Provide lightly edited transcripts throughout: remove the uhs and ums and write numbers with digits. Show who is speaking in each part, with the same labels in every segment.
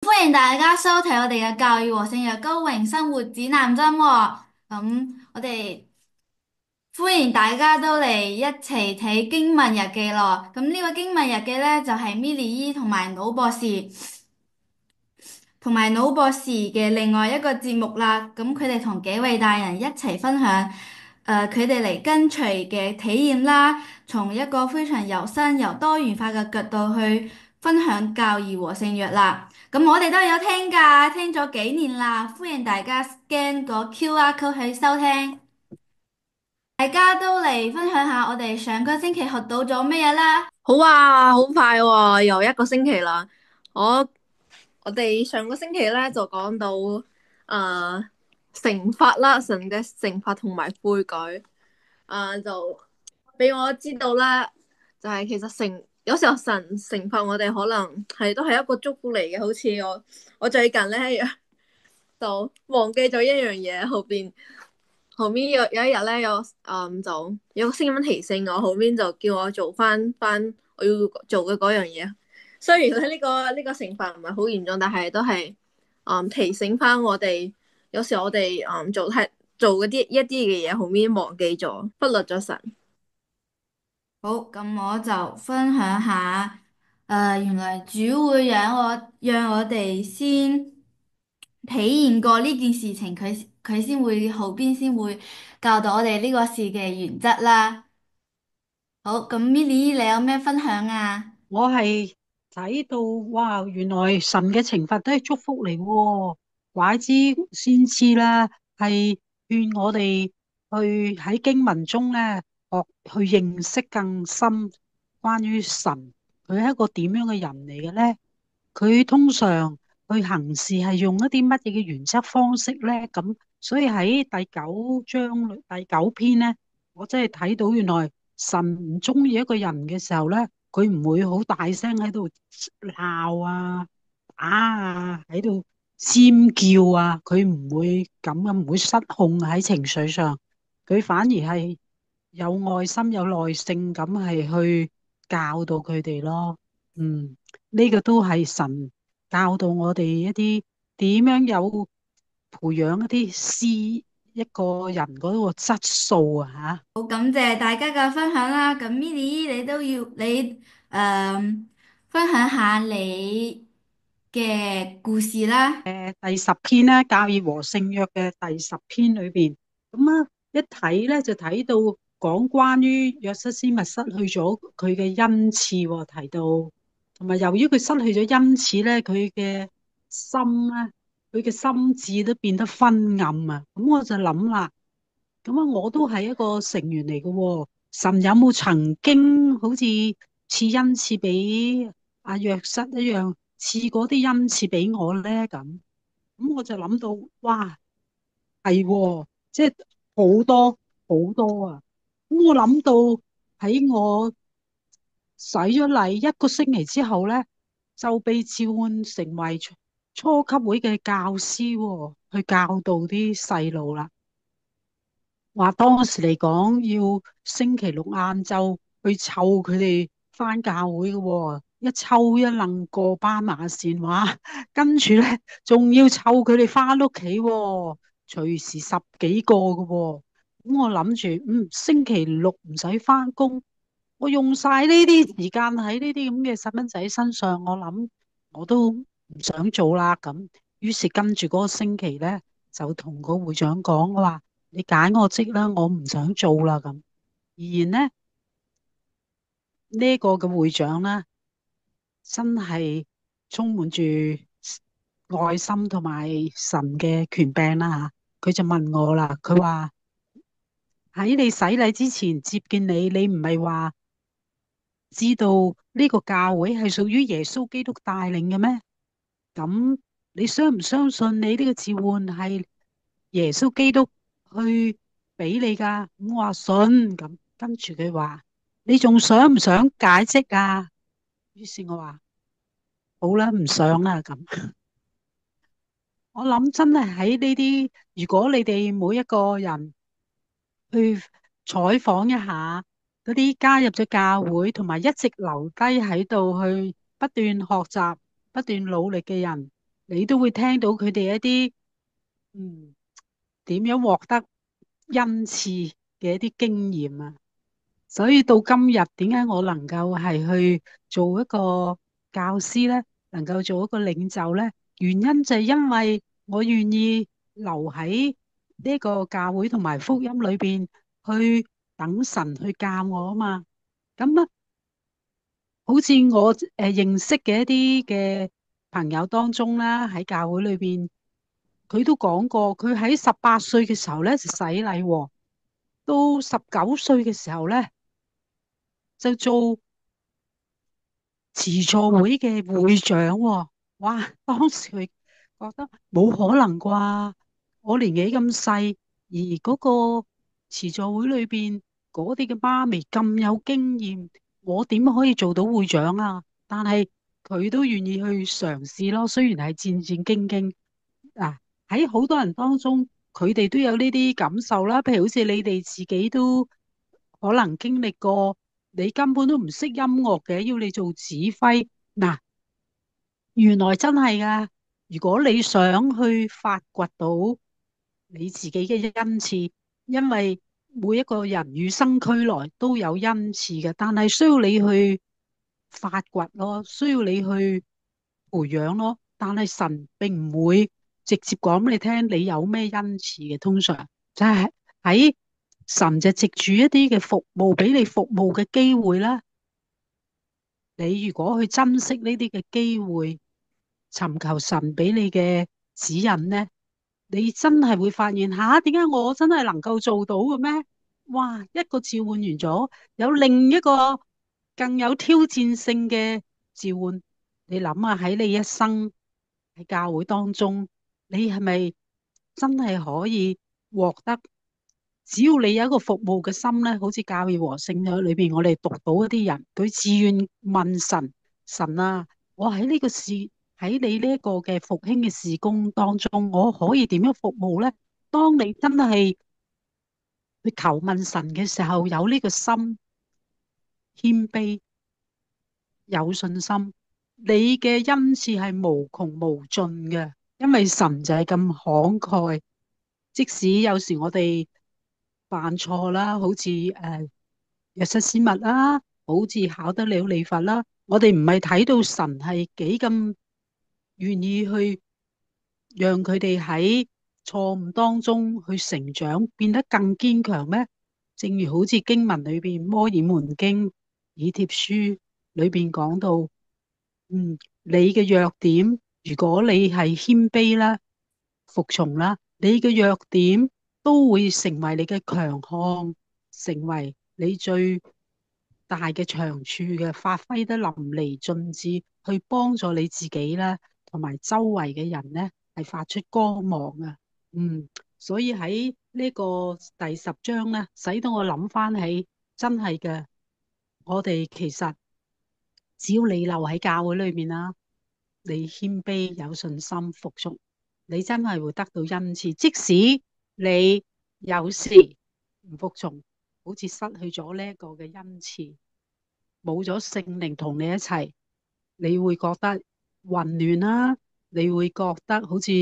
Speaker 1: 歡迎大家收睇我哋嘅教育和聖約高榮生活指南針喎。我哋歡迎大家都嚟一齊睇經文日記咯。呢個經文日記呢，就係 Millie 姨同埋腦博士嘅另外一個節目啦。佢哋同幾位大人一齊分享，佢哋嚟跟隨嘅體驗啦，從一個非常由新又多元化嘅角度去分享教義和聖約啦。我哋都有聽㗎，聽咗幾年啦，歡迎大家 scan 個 QR code 去收聽。大家都嚟分享下我哋上個星期學到咗咩嘢啦。
Speaker 2: 好啊，好快喎，又一個星期啦。我我哋上個星期咧就講到懲罰啦，神嘅懲罰同埋悔改。就俾我知道啦，就係其實有時候神懲罰我哋，可能都係一個祝福嚟嘅。好似我最近咧就忘記咗一樣嘢，後面有一日咧就有個聲音提醒我，後面就叫我做翻我要做嘅嗰樣嘢。雖然咧呢個懲罰唔係好嚴重，但係都係提醒翻我哋，有時我哋做嗰啲一啲嘅嘢，後面忘記咗，忽略咗神。
Speaker 1: 好，我就分享下，原來主會讓我哋先體驗過呢件事情，佢先會後邊先會教導我哋呢個事嘅原則啦。好，Millie，你有咩分享啊？
Speaker 3: 我係睇到，哇，原來神嘅懲罰都係祝福嚟喎，怪之先知啦，係勸我哋去喺經文中咧學去認識更深關於神，佢係一個點樣嘅人嚟嘅咧？佢通常去行事係用一啲乜嘢嘅原則方式咧？咁所以喺第九篇咧，我真係睇到原來神唔中意一個人嘅時候咧，佢唔會好大聲喺度鬧啊、打啊、喺度尖叫啊，佢唔會咁嘅，唔會失控喺情緒上，佢反而係有愛心、有耐性咁係去教導佢哋咯。嗯。呢個都係神教導我哋一啲點樣有培養一啲一個人嗰個質素啊吓。
Speaker 1: 好感謝大家嘅分享啦。Millie，你都要分享下你嘅故事啦。
Speaker 3: 第十篇咧，教義和聖約嘅第十篇裏邊，一睇咧就睇到講關於約瑟斯密失去咗佢嘅恩賜喎，提到同埋由於佢失去咗恩賜咧，佢嘅心智都變得昏暗啊。咁我就諗啦，我都係一個成員嚟嘅喎，神有冇曾經好似賜恩賜俾阿約瑟一樣，賜嗰啲恩賜俾我咧？咁我就諗到，哇，係喎，即係好多好多啊！咁我諗到喺我洗咗禮一個星期之後咧，就被召喚成為初級會嘅教師喎，去教導啲細路啦。話當時嚟講，要星期六晏晝去湊佢哋返教會嘅喎，一抽一楞過斑馬線話，跟住咧仲要湊佢哋返屋企喎，隨時十幾個嘅喎。咁我諗住，星期六唔使返工，我用晒呢啲時間喺呢啲咁嘅細蚊仔身上，我諗我都唔想做啦。咁於是跟住嗰個星期咧，就同個會長講，我話。你解我職啦，我唔想做啦咁。而呢，呢個嘅會長呢，真係充滿住愛心同埋神嘅權柄啦吓。佢就問我啦，佢話喺你洗禮之前接見你，你唔係話知道呢個教會係屬於耶穌基督帶領嘅咩？咁你相唔相信你呢個召喚係耶穌基督去俾你噶？咁我話信，咁跟住佢話你仲想唔想解職啊？於是我話好啦，唔想啦咁。我諗真係喺呢啲，如果你哋每一個人去採訪一下嗰啲加入咗教會同埋一直留低喺度去不斷學習、不斷努力嘅人。你都會聽到佢哋一啲嗯點樣獲得恩賜嘅一啲經驗啊。所以到今日，點解我能夠係去做一個教師呢？能夠做一個領袖呢？原因就係因為我願意留喺呢個教會同埋福音裏邊去等神去教我啊嘛。咁啊，好似我認識嘅一啲嘅朋友當中啦，喺教會裏邊，佢都講過，佢喺18歲嘅時候咧就洗禮喎，到19歲嘅時候咧就做慈助會嘅會長喎。哇！當時佢覺得冇可能啩，我年紀咁細，而嗰個慈助會裏邊嗰啲嘅媽咪咁有經驗，我點可以做到會長啊？但係佢都願意去嘗試咯，雖然係戰戰兢兢。啊，喺好多人當中，佢哋都有呢啲感受啦。譬如好似你哋自己都可能經歷過，你根本都唔識音樂嘅，要你做指揮。嗱，原來真係噶。如果你想去發掘到你自己嘅恩賜，因為每一個人與生俱來都有恩賜嘅，但係需要你去發掘咯，需要你去培養咯。但係神並唔會直接講俾你聽你有咩恩賜嘅，通常就係喺神就藉住一啲嘅服務俾你服務嘅機會啦。你如果去珍惜呢啲嘅機會，尋求神俾你嘅指引呢，你真係會發現吓，點解我真係能夠做到嘅咩？哇！一個召喚完咗，有另一個更有挑戰性嘅召喚。你諗下喺你一生喺教會當中，你係咪真係可以獲得？只要你有一個服務嘅心咧，好似教義和聖約裏邊，我哋讀到一啲人，佢自願問神：神啊，我喺呢個事喺你呢一個嘅復興嘅事工當中，我可以點樣服務咧？當你真係去求問神嘅時候，有呢個心謙卑、有信心，你嘅恩賜係無窮無盡嘅，因為神就係咁慷慨。即使有時我哋犯錯啦，好似約瑟斯密啦，好似考得了理發啦，我哋唔係睇到神係幾咁願意去讓佢哋喺錯誤當中去成長，變得更堅強咩？正如好似經文裏邊摩爾門經以帖書裏邊講到，你嘅弱點，如果你係謙卑啦、服從啦，你嘅弱點都會成為你嘅強項，成為你最大嘅長處嘅，發揮得淋漓盡致，去幫助你自己啦，同埋周圍嘅人咧，係發出光芒啊！嗯，所以喺呢個第10章咧，使到我諗翻起，真係嘅，我哋其實只要你留喺教會裏面啦，你謙卑有信心服從，你真係會得到恩賜。即使你有時唔服從，好似失去咗呢一個嘅恩賜，冇咗聖靈同你一齊，你會覺得混亂啦，你會覺得好似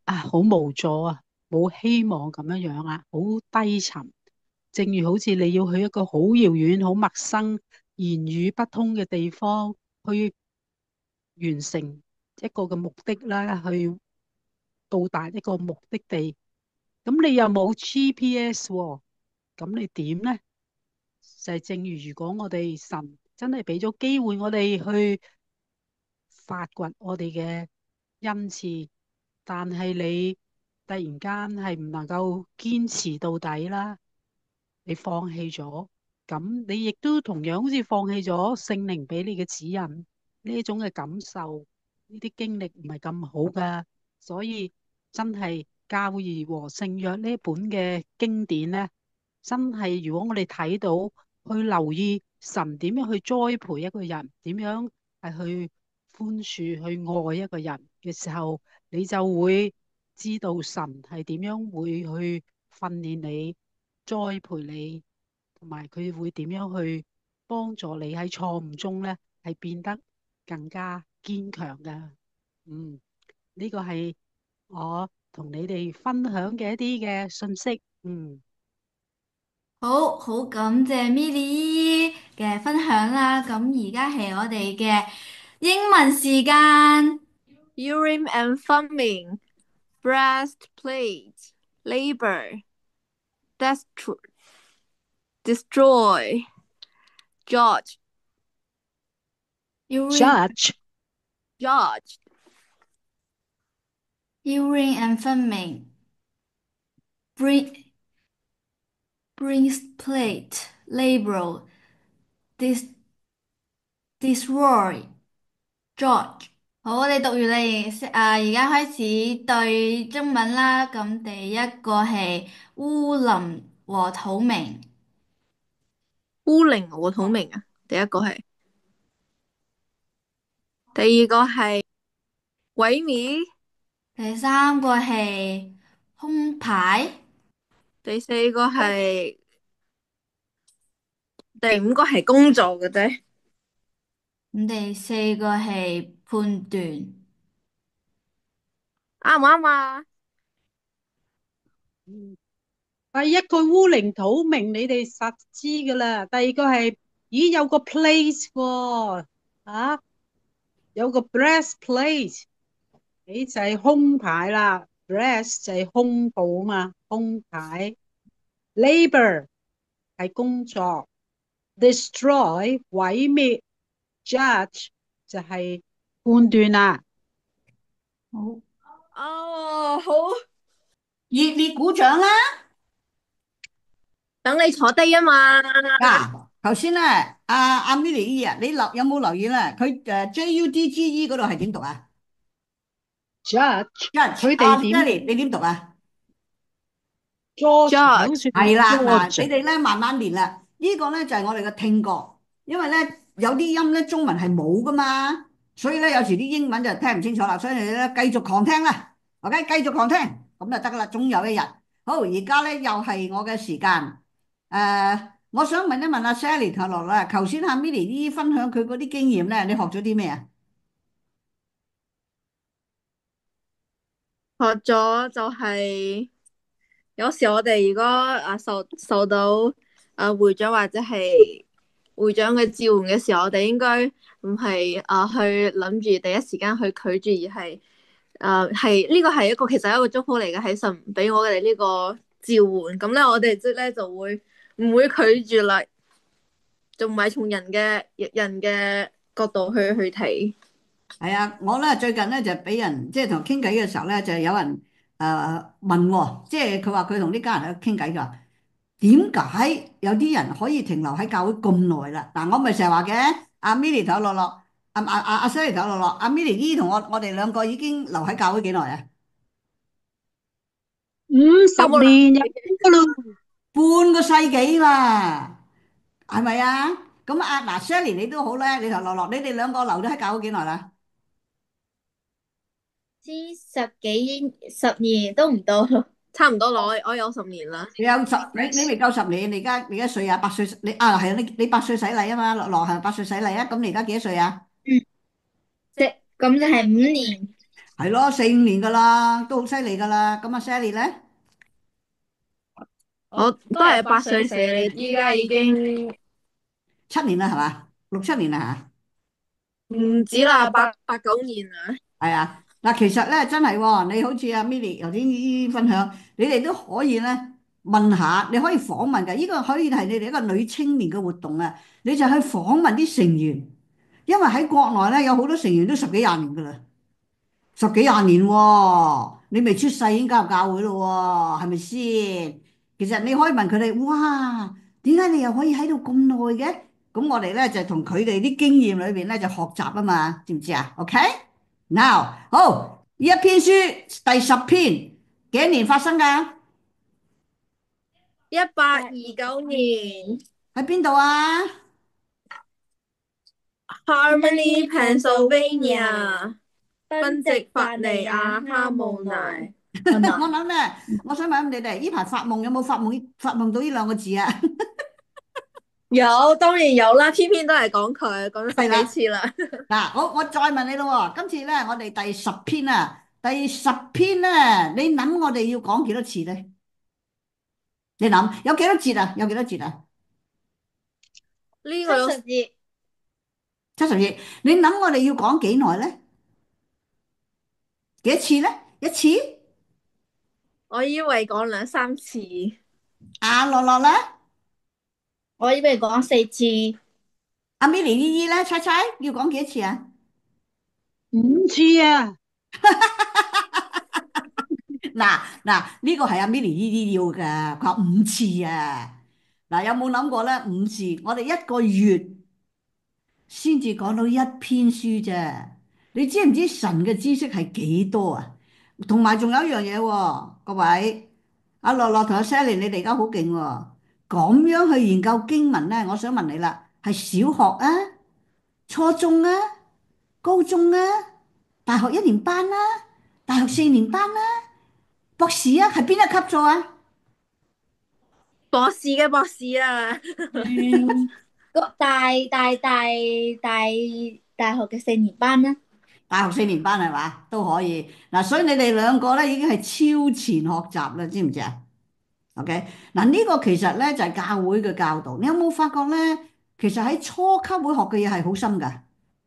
Speaker 3: 好無助啊，冇希望咁樣樣啊，好低沉。正如好似你要去一個好遙遠、好陌生、言語不通嘅地方去完成一個嘅目的啦，去到達一個目的地，咁你又冇 GPS 喎，咁你點呢？就係正如如果我哋神真係俾咗機會我哋去發掘我哋嘅恩賜，但係你突然間係唔能夠堅持到底啦，你放棄咗，咁你亦都同樣好似放棄咗聖靈俾你嘅指引，呢一種嘅感受，呢啲經歷唔係咁好噶。所以真係教義和聖約呢本嘅經典咧，真係如果我哋睇到去留意神點樣去栽培一個人，點樣係去寬恕、去愛一個人嘅時候，你就會知道神係點樣會去訓練你、栽培你，同埋佢會點樣去幫助你喺錯誤中咧係變得更加堅強噶。嗯。呢個係我同你哋分享嘅一啲嘅信息。嗯
Speaker 1: 好好感謝 Milly 嘅分享啦，咁而家係我哋嘅英文時間。
Speaker 2: Urim and Thummim, breastplate, labor, destro- destroy, judge,
Speaker 1: Urine,
Speaker 3: ，judge
Speaker 2: judge,
Speaker 1: urine and Fleming, bring, breastplate, label, dis, destroy, George。好，我哋讀完嚟，而家開始對中文啦。咁第一個係烏林和土明，
Speaker 2: 烏靈和土明啊，第一個係，第二個係毀滅，
Speaker 1: 第三個係胸牌，
Speaker 2: 第四個係，第五個係工作嘅啫，
Speaker 1: 咁第四個係判斷。
Speaker 2: 啱唔啱啊？
Speaker 3: 嗯第一個烏靈土明，你哋實知噶啦。第二個係，咦有個 place 喎，啊有個 breastplate，你就係胸牌啦，breast 就係胸部啊嘛，胸牌。labor 係工作，destroy 毀滅，judge 就係判斷啦。
Speaker 1: 好，
Speaker 2: 哦，好，
Speaker 4: 熱烈鼓掌啦！
Speaker 2: 等你坐低啊嘛。
Speaker 4: 嗱，頭先咧，阿 Milly 啊，你有冇留意咧？佢JUDGE 嗰度係點讀啊
Speaker 3: judge
Speaker 4: ？Judge，
Speaker 3: 佢哋
Speaker 4: 阿
Speaker 3: 點
Speaker 4: Sally 你點讀啊？？George
Speaker 3: 係好
Speaker 2: judge
Speaker 3: 似
Speaker 4: 係啦，嗱，你
Speaker 3: George。
Speaker 4: 哋咧慢慢練啦。呢個咧就係我哋嘅聽覺，因為咧有啲音咧中文係冇噶嘛，所以咧有時啲英文就聽唔清楚啦。所以你咧繼續狂聽啦，OK，繼續狂聽，咁就得噶啦。總有一日。好，而家咧又係我嘅時間。我想問一問阿 Sally 同落啦，頭先阿 Milly 姨分享佢嗰啲經驗咧，你學咗啲咩啊？
Speaker 2: 學咗就係、有時我哋如果受到會長或者係會長嘅召喚嘅時候，我哋應該唔係去諗住第一時間去拒絕，而係係呢個係一個其實係一個祝福嚟嘅，係神俾我哋呢個召喚，咁咧我哋即咧就會唔會拒絕啦，就唔係從人嘅角度去睇。
Speaker 4: 係啊，我咧最近咧就俾人即係同傾偈嘅時候咧，就有人問喎，即係佢話佢同啲家人喺度傾偈，佢話點解有啲人可以停留喺教會咁耐啦？嗱，我咪成日話嘅，阿 Milly 同我樂樂，阿 Sally 同我樂樂，阿 Milly 姨同我哋兩個已經留喺教會幾耐啊？
Speaker 3: 五十
Speaker 2: 有冇
Speaker 3: 年有噶咯，
Speaker 4: 半個世紀嘛，係咪啊？咁嗱，Sally 你都好咧，你同樂樂，你哋兩個留咗喺教會幾耐啦？
Speaker 1: 知十幾十年都唔到。
Speaker 2: 差唔多攞，我有10年啦。
Speaker 4: 你未夠10年，你而家歲啊？8歲，係啊，你8歲洗禮啊嘛，樂樂係8歲洗禮啊，咁你而家幾多歲啊？
Speaker 1: 嗯，咁就係5年。
Speaker 4: 係咯，4、5年噶啦，都好犀利噶啦。咁阿 Sally 咧，
Speaker 2: 我都係8歲死，你依家已經
Speaker 4: 7年啦，係嘛？6、7年啦
Speaker 2: 唔止啦，8、9年啦。
Speaker 4: 吓，係啊。嗱，其實咧真係喎，你好似阿 Milly 頭先呢啲分享，你哋都可以咧問下，你可以訪問㗎。呢個可以係你哋一個女青年嘅活動啊。你就去訪問啲成員，因為喺國內咧有好多成員都十幾廿年噶啦。十幾廿年喎，你未出世已經加入教會咯喎，係咪先？其實你可以問佢哋，哇，點解你又可以喺度咁耐嘅？咁我哋咧就同佢哋啲經驗裏邊咧就學習啊嘛，知唔知啊？OK，now，好，呢一篇書第10篇幾多年發生㗎？1829
Speaker 2: 年
Speaker 4: 喺邊度啊？，Harmony,
Speaker 2: Pennsylvania，賓夕法尼亞哈姆奈。
Speaker 4: 我諗咧，我想問你哋呢排發夢有冇發夢到呢兩個字啊？
Speaker 2: 有，當然有啦，篇篇都係講佢，講咗十幾
Speaker 4: 係啦。
Speaker 2: 次啦。
Speaker 4: 嗱，我再問你咯喎，今次咧我哋第10篇啊，第十篇咧，你諗我哋要講幾多次咧？你諗有幾多節啊？有幾多節啊？
Speaker 2: 呢個有
Speaker 1: 70頁。
Speaker 4: 70節。你諗我哋要講幾耐咧？幾多次咧？一次？
Speaker 2: 我以為講兩三次，
Speaker 4: 阿樂樂咧，
Speaker 1: 我以為講4次。
Speaker 4: 阿 Milly 姨姨咧，猜猜要講幾多次啊？5
Speaker 3: 次啊！
Speaker 4: 嗱，呢個係阿 Milly 姨姨要㗎，佢話5次啊！嗱，有冇諗過咧？5次，我哋一個月先至講到一篇書啫。你知唔知神嘅知識係幾多啊？同埋仲有一樣嘢喎，各位，阿樂樂同阿 Sally，你哋而家好勁喎，咁樣去研究經文咧，我想問你啦，係小學啊、初中啊、高中啊、大學1年班啦、大學4年班啦、博士啊，係邊一級數啊？
Speaker 2: 博士嘅博士啊，
Speaker 1: 個大學嘅4年班啦。
Speaker 4: 大學4年班係嘛？都可以。嗱，所以你哋兩個咧已經係超前學習啦，知唔知啊？OK，嗱呢個其實咧就係教會嘅教導。你有冇發覺咧？其實喺初級會學嘅嘢係好深㗎。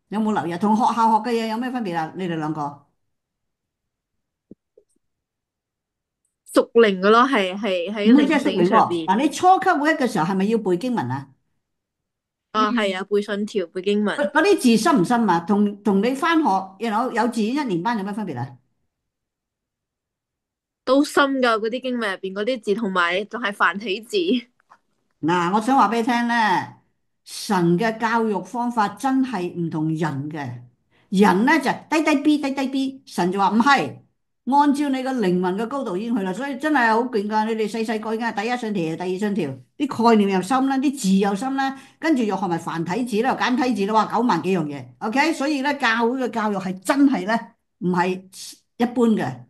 Speaker 4: 有冇留意啊？同學校學嘅嘢有咩分別啊？你哋兩個？
Speaker 2: 屬靈嘅咯，係喺
Speaker 4: 唔係即係
Speaker 2: 靈性
Speaker 4: 屬靈喎。
Speaker 2: 上邊。
Speaker 4: 嗱，你初級會嘅時候係咪要背經文啊？
Speaker 2: 啊，係啊，背信條、背經文
Speaker 4: 嗰啲字深唔深啊？同你翻學幼稚園1年班有咩分別啊？
Speaker 2: 都深噶，嗰啲經文入邊嗰啲字，同埋仲係繁體字。
Speaker 4: 嗱，我想話俾你聽咧，神嘅教育方法真係唔同人嘅。人咧就低低 B 低低 B，神就話唔係，按照你個靈魂嘅高度已經去啦。所以真係好勁㗎！你哋細細個已經係第一信條、第二信條，啲概念又深啦，啲字又深啦，跟住又學埋繁體字啦、又簡體字啦，哇9萬幾樣嘢。OK，所以咧教會嘅教育係真係咧唔係一般嘅。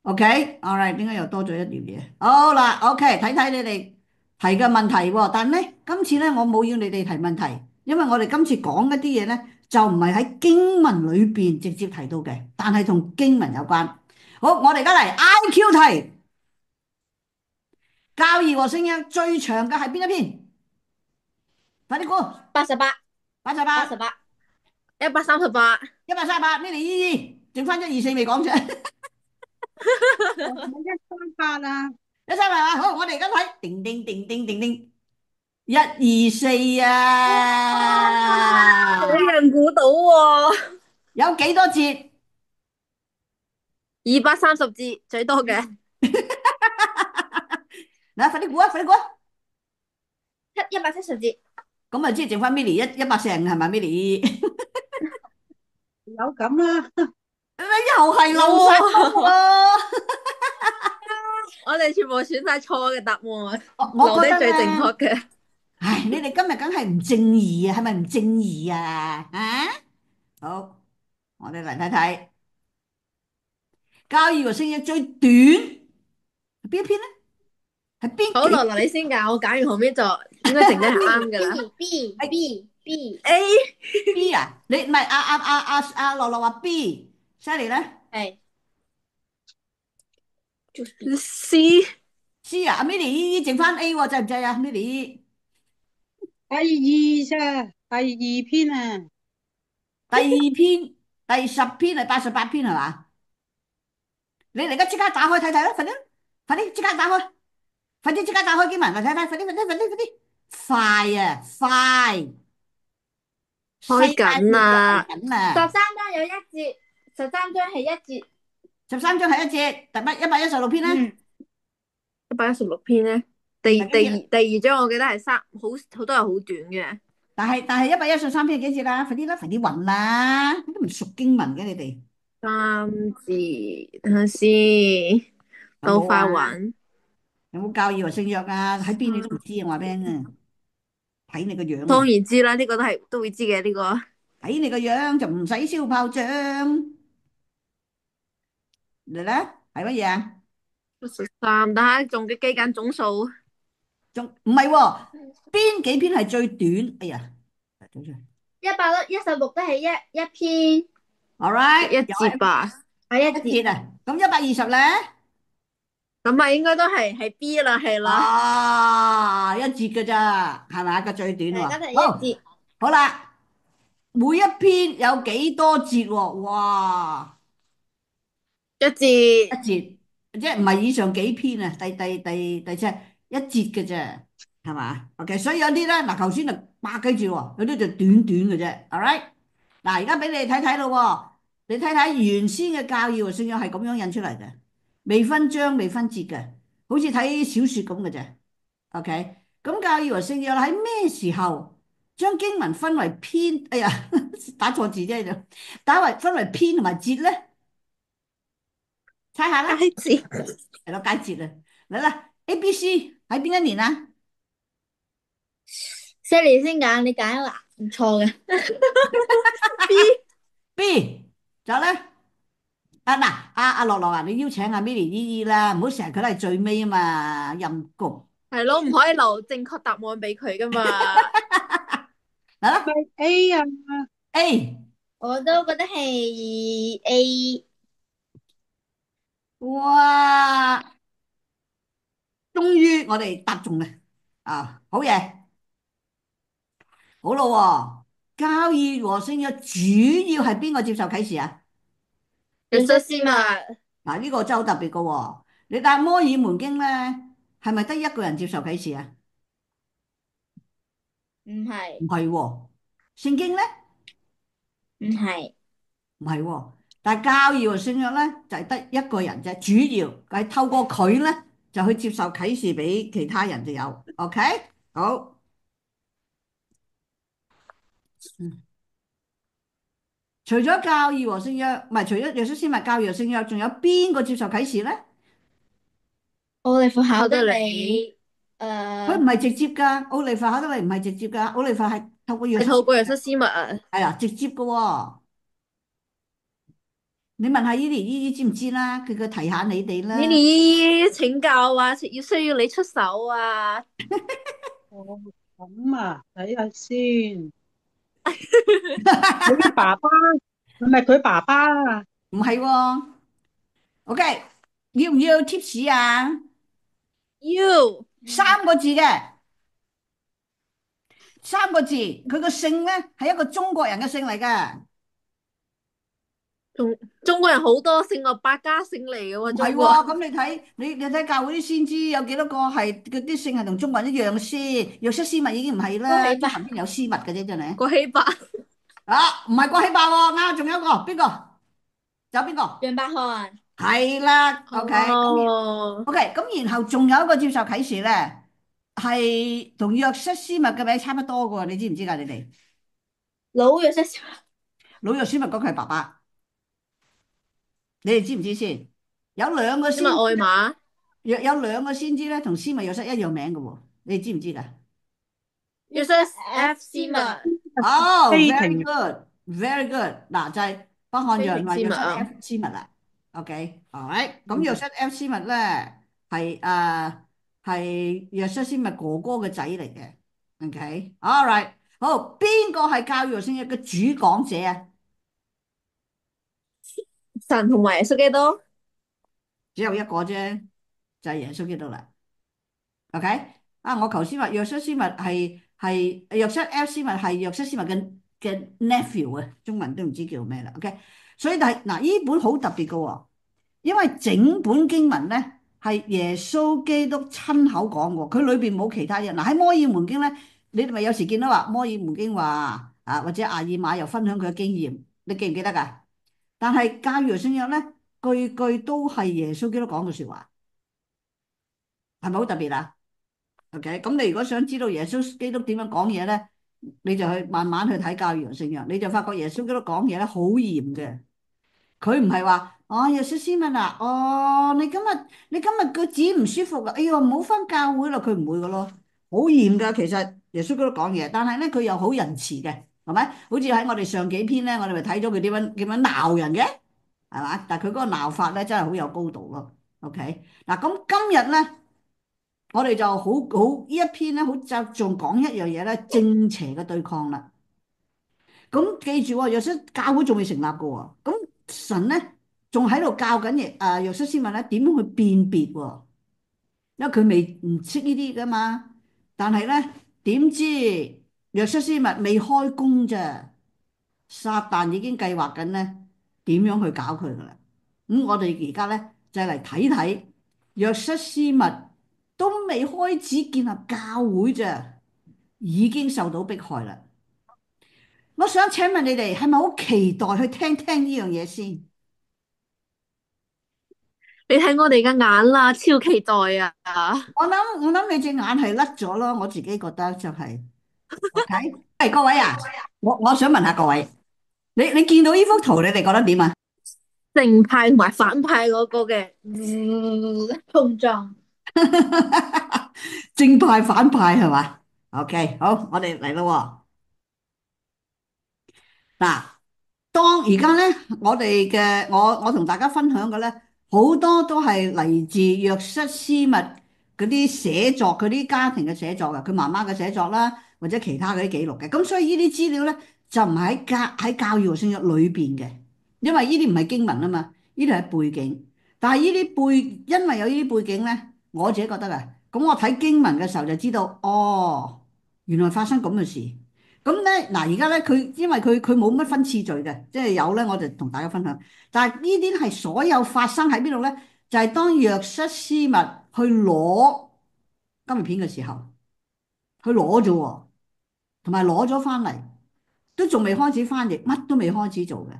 Speaker 4: OK，all right，點解又多咗一條嘢？好啦，OK，睇睇你哋提嘅問題喎。但係咧，今次咧我冇要你哋提問題，因為我哋今次講一啲嘢咧，就唔係喺經文裏邊直接提到嘅，但係同經文有關。好，我哋而家嚟 IQ 題，教義和聖約最長嘅係邊一篇？快啲估，88，88、
Speaker 1: 88。
Speaker 2: 138，138，
Speaker 4: 呢度依依，剩翻124未講啫。
Speaker 3: 138啊！138
Speaker 4: 好，我哋而家睇，叮叮叮叮叮叮。124啊，
Speaker 2: 冇人估到喎。
Speaker 4: 有幾多節？230
Speaker 2: 字最多嘅，
Speaker 4: 嗱，快啲估啊，快啲估啊！170
Speaker 1: 字。
Speaker 4: 咁啊，即係剩翻 Milly 140係咪 Milly？
Speaker 3: 有咁啦，
Speaker 4: 又係漏晒喎！
Speaker 2: 我哋全部選晒錯嘅答案，
Speaker 4: 我覺得
Speaker 2: 留低最正
Speaker 4: 咧，
Speaker 2: 確嘅。
Speaker 4: 唉，你哋今日梗係唔正義啊，係咪唔正義啊？啊，好，我哋嚟睇睇交易和聲音最短係邊一篇咧？係邊
Speaker 2: 好，
Speaker 4: 幾
Speaker 2: 羅羅你先揀，我揀完後面就應該剩低係啱噶啦。
Speaker 1: B。
Speaker 2: A
Speaker 4: B 啊？你唔係阿樂樂話 B，Sally 咧
Speaker 1: 係。
Speaker 2: C
Speaker 4: C 啊？阿 Milly 依剩翻 A 喎，制唔制啊？Milly？
Speaker 3: 第二啫，第二篇啊，
Speaker 4: 第二篇第10篇係88篇係嘛？你而家即刻打開睇睇啦，快啲，快啲即刻打開，快啲即刻打開經文嚟睇睇，快啲快啲快啲快啲，快啊快！世界
Speaker 2: 開緊
Speaker 4: 末日嚟
Speaker 2: 啦，
Speaker 4: 緊啊！13
Speaker 1: 章有一節，13章係一節。
Speaker 4: 13章係一節，第乜116篇咧？
Speaker 1: 嗯。
Speaker 2: 116篇咧，第第
Speaker 4: 第幾節啊？
Speaker 2: 二第二章我記得係好多係好短嘅。
Speaker 4: 但係113篇係幾節啊？快啲啦，快啲揾啦！你都唔熟經文嘅你哋，3
Speaker 2: 字，等下先，都快
Speaker 4: 有冇啊？
Speaker 2: 揾。
Speaker 4: 有冇教義和聖約啊？喺邊你都唔知啊！我話俾你聽啊，睇你個樣
Speaker 2: 當
Speaker 4: 啊，
Speaker 2: 然知啦，呢個都會知嘅呢個。
Speaker 4: 睇你個樣就唔使燒炮仗嚟啦，係乜嘢啊？13，
Speaker 2: 等下仲嘅基揀總數。
Speaker 4: 仲唔係喎？邊幾篇係最短？哎呀，早出
Speaker 1: 116都係一篇。
Speaker 4: ，all right，
Speaker 2: 一節吧。
Speaker 4: 一
Speaker 1: 係一節。
Speaker 4: 節啊，咁120咧？
Speaker 2: 咁啊，應該都係 B 啦，係啦。
Speaker 4: 啊，一節嘅咋，係咪個最短喎？
Speaker 1: 大家係一
Speaker 4: 好，
Speaker 1: 節。
Speaker 4: 好啦，每一篇有幾多節喎？哇！
Speaker 2: 一節。
Speaker 4: 一節，即係唔係以上幾篇啊？第七一節嘅啫，係嘛？OK，所以有啲咧，嗱，頭先就百幾字喎，有啲就短短嘅啫。All right，嗱，而家俾你睇睇咯喎，你睇睇原先嘅教義和信仰係咁樣印出嚟嘅，未分章未分節嘅，好似睇小説咁嘅啫。OK，咁教義和信仰喺咩時候將經文分為篇？哎呀，打錯字啫就，分為篇同埋節咧？猜下啦。
Speaker 2: 佳節。
Speaker 4: 係咯，佳節啊！嚟啦，A、B、C 喺邊一年啊
Speaker 1: Sally 先揀，你揀啦，唔錯嘅。
Speaker 2: B。
Speaker 4: ？B 就咧啊嗱，阿樂樂啊，你邀請阿 Milly 姨姨啦，唔好成日佢都係最尾啊嘛，陰公。
Speaker 2: 係咯，唔可以留正確答案俾佢噶嘛。
Speaker 4: 嚟啦
Speaker 3: 咪 A 啊，，A，
Speaker 1: 我都覺得係 A。
Speaker 4: 哇！終於我哋答中啦，啊，好嘢，好咯喎，交易和聖約主要係邊個接受啟示啊？
Speaker 2: 約瑟斯密。
Speaker 4: 嗱，呢個真係好特別噶喎，你睇摩爾門經咧，係咪得一個人接受啟示啊？
Speaker 1: 唔係。
Speaker 4: 唔係喎，聖經咧？
Speaker 1: 唔係。
Speaker 4: 唔係喎，但係教義和信仰咧就係得一個人啫，主要係透過佢咧就去接受啟示俾其他人就有，OK？好，嗯，除咗教義和信仰，唔係除咗耶穌先密教義和信仰，仲有邊個接受啟示咧？
Speaker 1: 奧利弗考得
Speaker 2: 考得
Speaker 1: 你。
Speaker 2: 你。
Speaker 4: 佢唔係直接噶，奧利弗考得嚟唔係直接噶，奧利弗係透過耶
Speaker 2: 係
Speaker 4: 穌，
Speaker 2: 透過約瑟斯密啊。
Speaker 4: 係啊，直接噶喎。你問下姨姨知唔知啦？佢提下你哋啦。
Speaker 2: Minnie 請教啊，需要你出手啊。
Speaker 3: 哦，咁啊，睇下先。佢爸爸係咪佢爸爸啊？
Speaker 4: 唔係喎，OK，要唔要 tips 啊？You。三個字嘅。三個字，佢個姓咧係一個中國人嘅姓嚟嘅，
Speaker 2: 中國人好多姓啊，百家姓嚟嘅喎，中國。
Speaker 4: 唔係喎。咁你睇教會啲先知有幾多個係嗰啲姓係同中國人一樣先？約瑟斯密已經唔係啦，
Speaker 1: 恭喜吧。
Speaker 4: 中文邊有絲襪嘅啫，真係。
Speaker 2: 國希伯。
Speaker 4: 啊，唔係郭希伯喎，啱，仲有一個邊個？仲有邊個？
Speaker 1: 楊百翰。
Speaker 4: 係啦，OK，
Speaker 2: 哦。
Speaker 4: 咁然後仲有一個接受啟示咧，係同約瑟斯密嘅名差不多嘅喎，你知唔知㗎？你哋
Speaker 1: 老約瑟斯密。
Speaker 4: 老約瑟斯密嗰個係爸爸，你哋知唔知先？有兩個
Speaker 2: 因為
Speaker 4: 先知。
Speaker 2: 愛馬。
Speaker 4: 有兩個先知咧，同斯密約瑟一樣名嘅喎，你知唔知㗎？
Speaker 2: 約瑟 F 斯密。
Speaker 4: 哦，very
Speaker 3: 菲婷
Speaker 4: good，very good。嗱，就係北漢楊
Speaker 2: 菲
Speaker 4: 同埋約瑟
Speaker 2: 婷斯密啊。
Speaker 4: F 斯密啦。OK，alright，咁約
Speaker 3: 嗯
Speaker 4: 瑟 F 斯密咧係約瑟斯密哥哥嘅仔嚟嘅。OK，alright，好，邊個係教育聖約嘅主講者啊？
Speaker 2: 神同埋耶穌基督。
Speaker 4: 只有一個啫，就係耶穌基督啦。OK，我頭先話約瑟斯密係約瑟 F 斯密係約瑟斯密嘅 nephew 啊，中文都唔知叫咩啦。OK，所以但係嗱，呢本好特別嘅喎，因為整本經文咧係耶穌基督親口講過，佢裏邊冇其他人。嗱，喺摩爾門經咧，你哋咪有時見到話摩爾門經話啊，或者亞爾瑪又分享佢嘅經驗，你記唔記得㗎？但係教育聖約咧，句句都係耶穌基督講嘅説話，係咪好特別啊？OK，咁你如果想知道耶穌基督點樣講嘢咧，你就去慢慢去睇教義和聖約，你就發覺耶穌基督講嘢咧好嚴嘅。佢唔係話哦，耶穌斯文啊，哦，你今日個子唔舒服啊，哎呀，唔好翻教會啦，佢唔會噶咯，好嚴噶。其實耶穌基督講嘢，但係咧佢又好仁慈嘅，係咪？好似喺我哋上幾篇咧，我哋咪睇咗佢點樣鬧人嘅，係嘛？但係佢嗰個鬧法咧真係好有高度咯。OK，嗱，咁今日咧。我哋就好呢一篇咧，好着重講一樣嘢咧，正邪嘅對抗啦。咁記住喎，若果教會仲未成立嘅喎，咁神咧仲喺度教緊約瑟斯密咧點樣去辨別喎，因為佢未唔識呢啲噶嘛。但係咧點知約瑟斯密未開工咋，撒旦已經計劃緊咧點樣去搞佢噶啦。咁我哋而家咧就嚟睇睇約瑟斯密都未開始建立教會咋，已經受到迫害啦。我想請問你哋係咪好期待去聽聽呢樣嘢先？
Speaker 2: 你睇我哋嘅眼啦，超期待啊！
Speaker 4: 我諗你隻眼係甩咗咯，我自己覺得就係，OK。係各位啊，我想問下各位，你見到呢幅圖，你哋覺得點啊？
Speaker 2: 正派同埋反派嗰個嘅碰撞。
Speaker 4: 正派反派係嘛？OK，好，我哋嚟咯喎。嗱，當而家咧，我同大家分享嘅咧，好多都係嚟自約瑟斯密嗰啲寫作，嗰啲家庭嘅寫作嘅，佢媽媽嘅寫作啦，或者其他嗰啲記錄嘅。咁所以呢啲資料咧就唔係喺教育聖經裏邊嘅，因為呢啲唔係經文啊嘛，呢啲係背景。但係因為有呢啲背景咧，我自己覺得啊，咁我睇經文嘅時候就知道，哦，原來發生咁嘅事。咁咧，嗱而家咧，因為佢冇乜分次序嘅，即係有咧，我就同大家分享。但係呢啲係所有發生喺邊度咧？就係當約瑟斯密去攞金魚片嘅時候，佢攞咗喎，同埋攞咗翻嚟，都仲未開始翻譯，乜都未開始做嘅。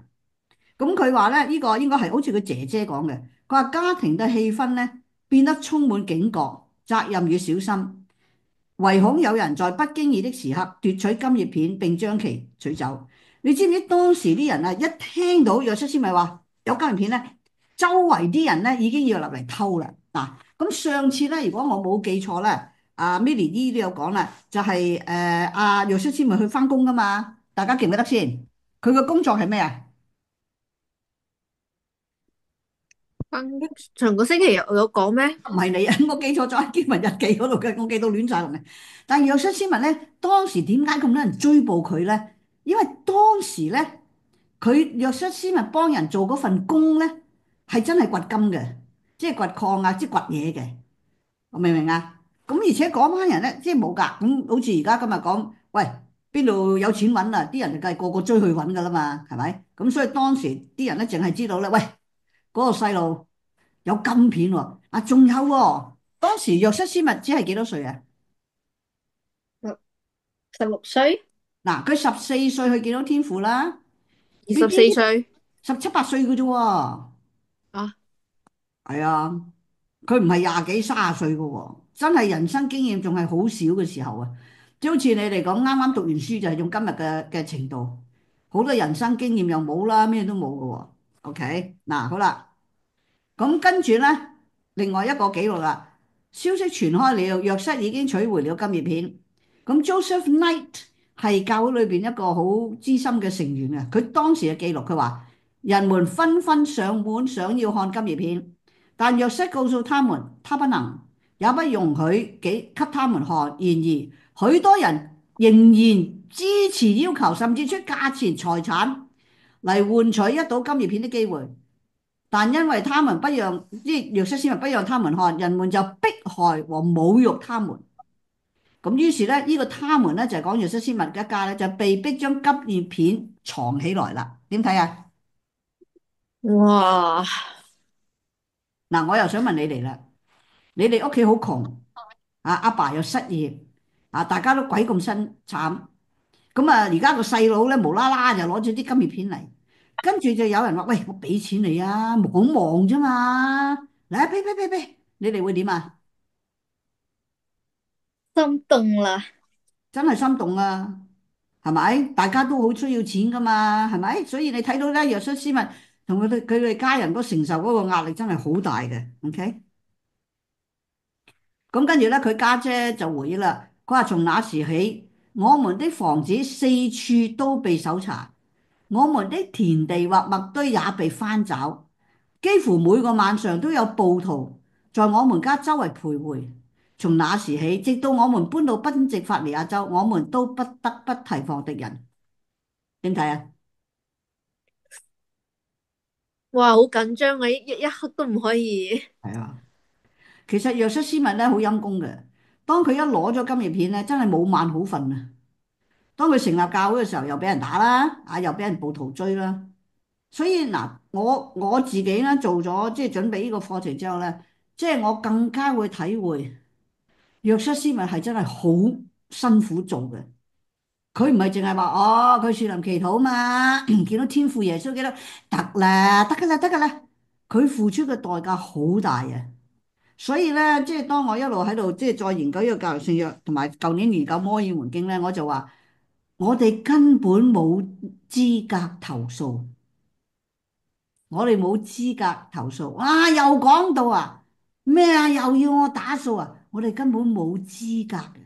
Speaker 4: 咁佢話咧，呢個應該係好似佢姐姐講嘅，佢話家庭嘅氣氛咧變得充滿警覺、責任與小心。唯恐有人在不經意的時刻奪取金葉片並將其取走。你知唔知當時啲人啊，一聽到約瑟斯咪話有金葉片咧，周圍啲人咧已經要落嚟偷啦。嗱，咁上次咧，如果我冇記錯咧，阿 Milly 姨都有講啦，就係阿約瑟斯咪去翻工噶嘛？大家記唔記得先？佢嘅工作係咩啊？
Speaker 2: 上個星期有講咩？
Speaker 4: 唔係你啊，我記錯咗喺經文日記嗰度嘅，我記到亂晒龍嘅。但係約瑟斯文咧，當時點解咁多人追捕佢咧？因為當時咧，佢約瑟斯文幫人做嗰份工咧，係真係掘金嘅，即係掘礦啊，即係掘嘢嘅。我明唔明啊？咁而且嗰班人咧，即係冇㗎。咁好似而家今日講，喂，邊度有錢揾啊？啲人就梗係個個追去揾㗎啦嘛，係咪？咁所以當時啲人咧，淨係知道咧，喂，嗰個細路有金片喎，啊，仲有喎，當時約瑟斯密只係幾多歲啊？16
Speaker 2: 歲，
Speaker 4: 嗱，佢14歲去見到天父啦，
Speaker 2: 二十
Speaker 4: 佢天
Speaker 2: 四歲
Speaker 4: 17、8歲嘅啫喎，
Speaker 2: 啊！
Speaker 4: 係啊，佢唔係廿幾、30歲嘅喎，真係人生經驗仲係好少嘅時候啊，即係好似你哋講啱啱讀完書就係用今日嘅程度，好多人生經驗又冇啦，咩都冇嘅喎。OK，嗱，好啦。咁跟住咧，另外一個記錄啦，消息傳開了，約瑟已經取回了金葉片。咁 Joseph Knight 係教會裏邊一個好資深嘅成員啊。佢當時嘅記錄，佢話人們紛紛上門想要看金葉片，但約瑟告訴他們，他不能，也不容許給他們看。然而，許多人仍然支持要求，甚至出價錢財產嚟換取一睹金葉片的機會。但因為他們不讓，即係約瑟斯密不讓他們看，人們就迫害和侮辱他們。咁於是咧，呢個他們咧就係講約瑟斯密一家咧，就被逼將金葉片藏起來啦。點睇啊？
Speaker 2: 哇！
Speaker 4: 嗱，我又想問你哋啦，你哋屋企好窮啊，阿爸又失業啊，大家都鬼咁辛慘。咁啊，而家個細佬咧無啦啦就攞住啲金葉片嚟，跟住就有人話：喂，我俾錢你啊，望望啫嘛，嚟俾俾，你哋會點啊？
Speaker 2: 心動啦！
Speaker 4: 真係心動啊，係咪？大家都好需要錢噶嘛，係咪？所以你睇到咧，約瑟斯密同佢哋家人嗰承受嗰個壓力真係好大嘅。OK，咁跟住咧，佢家姐就回憶啦，佢話從那時起，我們的房子四處都被搜查，我們的田地或麥堆也被翻找，幾乎每個晚上都有暴徒在我們家周圍徘徊。從那時起，直到我們搬到賓夕法尼亞州，我們都不得不提防敵人。點睇啊？
Speaker 2: 哇，好緊張啊！一刻都唔可以。
Speaker 4: 係啊，其實約瑟斯密咧好陰功嘅，當佢一攞咗金葉片咧，真係冇晚好瞓啊！當佢成立教會嘅時候，又俾人打啦，啊又俾人暴徒追啦，所以嗱，我自己咧做咗即係準備呢個課程之後咧，即係我更加會體會約瑟斯密係真係好辛苦做嘅。佢唔係淨係話哦，佢樹林祈禱嘛，見到天父耶穌記得得啦，得噶啦，得噶啦。佢付出嘅代價好大啊！所以咧，即係當我一路喺度即係再研究呢個教育聖約，同埋舊年研究摩爾門經咧，我就話我哋根本冇資格投訴，我哋冇資格投訴。啊，又講到啊咩啊，又要我打掃啊，我哋根本冇資格嘅，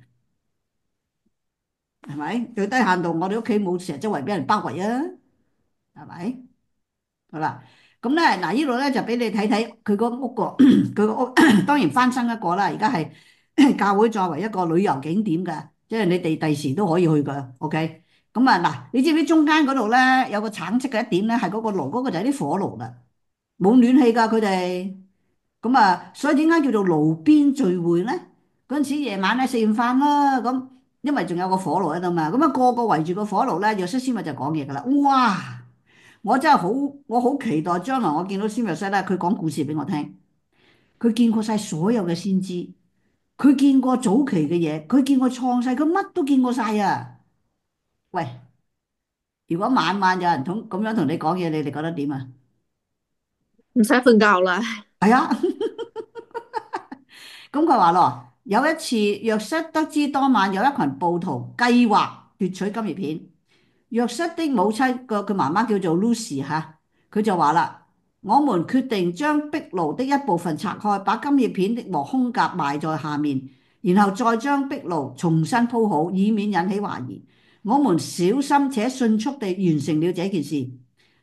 Speaker 4: 係咪？最低限度我哋屋企冇成日周圍俾人包圍啊，係咪？好啦，咁咧嗱，呢度咧就俾你睇睇佢個屋個佢個屋，當然翻新一個啦。而家係教會作為一個旅遊景點嘅，即係你哋第時都可以去噶。OK，咁啊嗱，你知唔知中間嗰度咧有個橙色嘅一點咧，係嗰個爐，嗰個就係啲火爐啦，冇暖氣噶佢哋。咁啊，所以點解叫做爐邊聚會咧？嗰陣時夜晚咧食完飯啦，咁因為仲有個火爐喺度嘛，咁啊個個圍住個火爐咧，約瑟斯密就講嘢噶啦，哇！我真係好，我好期待將來我見到施密西咧，佢講故事俾我聽。佢見過晒所有嘅先知，佢見過早期嘅嘢，佢見過創世，佢乜都見過晒啊！喂，如果晚晚有人咁樣同你講嘢，你哋覺得點啊？
Speaker 2: 唔使瞓覺啦。
Speaker 4: 係啊，咁佢話咯，有一次約瑟得知當晚有一群暴徒計劃奪取金葉片。約瑟的母親佢媽媽叫做 Lucy 嚇，佢就話啦：我們決定將壁爐的一部分拆開，把金葉片的和空格埋在下面，然後再將壁爐重新鋪好，以免引起懷疑。我們小心且迅速地完成了這件事，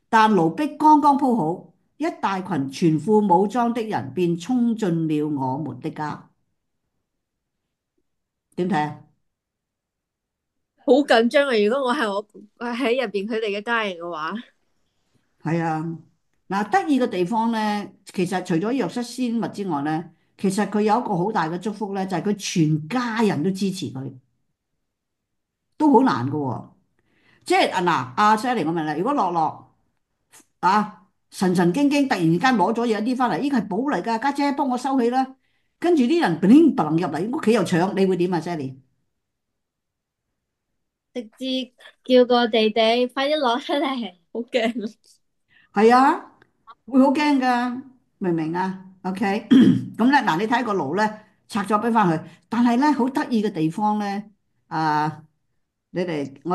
Speaker 4: 但爐壁剛剛鋪好，一大群全副武裝的人便衝進了我們的家。點睇啊？
Speaker 2: 好緊張啊！如果我喺入邊佢哋嘅家人嘅話，
Speaker 4: 係啊，嗱，得意嘅地方咧，其實除咗約瑟先密之外咧，其實佢有一個好大嘅祝福咧，就係佢全家人都支持佢，都好難㗎喎。即係啊嗱，阿 Sally，我問你，如果樂樂神神經經突然間攞咗嘢一啲翻嚟，呢個係寶嚟㗎，家姐幫我收起啦，跟住啲人 bling bling 入嚟屋企又搶，你會點啊，Sally？
Speaker 2: 直接叫個弟弟快啲攞出嚟，好驚。
Speaker 4: 係啊，會好驚噶，明唔明啊？OK，咁咧嗱，你睇個爐咧拆咗俾翻佢，但係咧好得意嘅地方咧，啊，我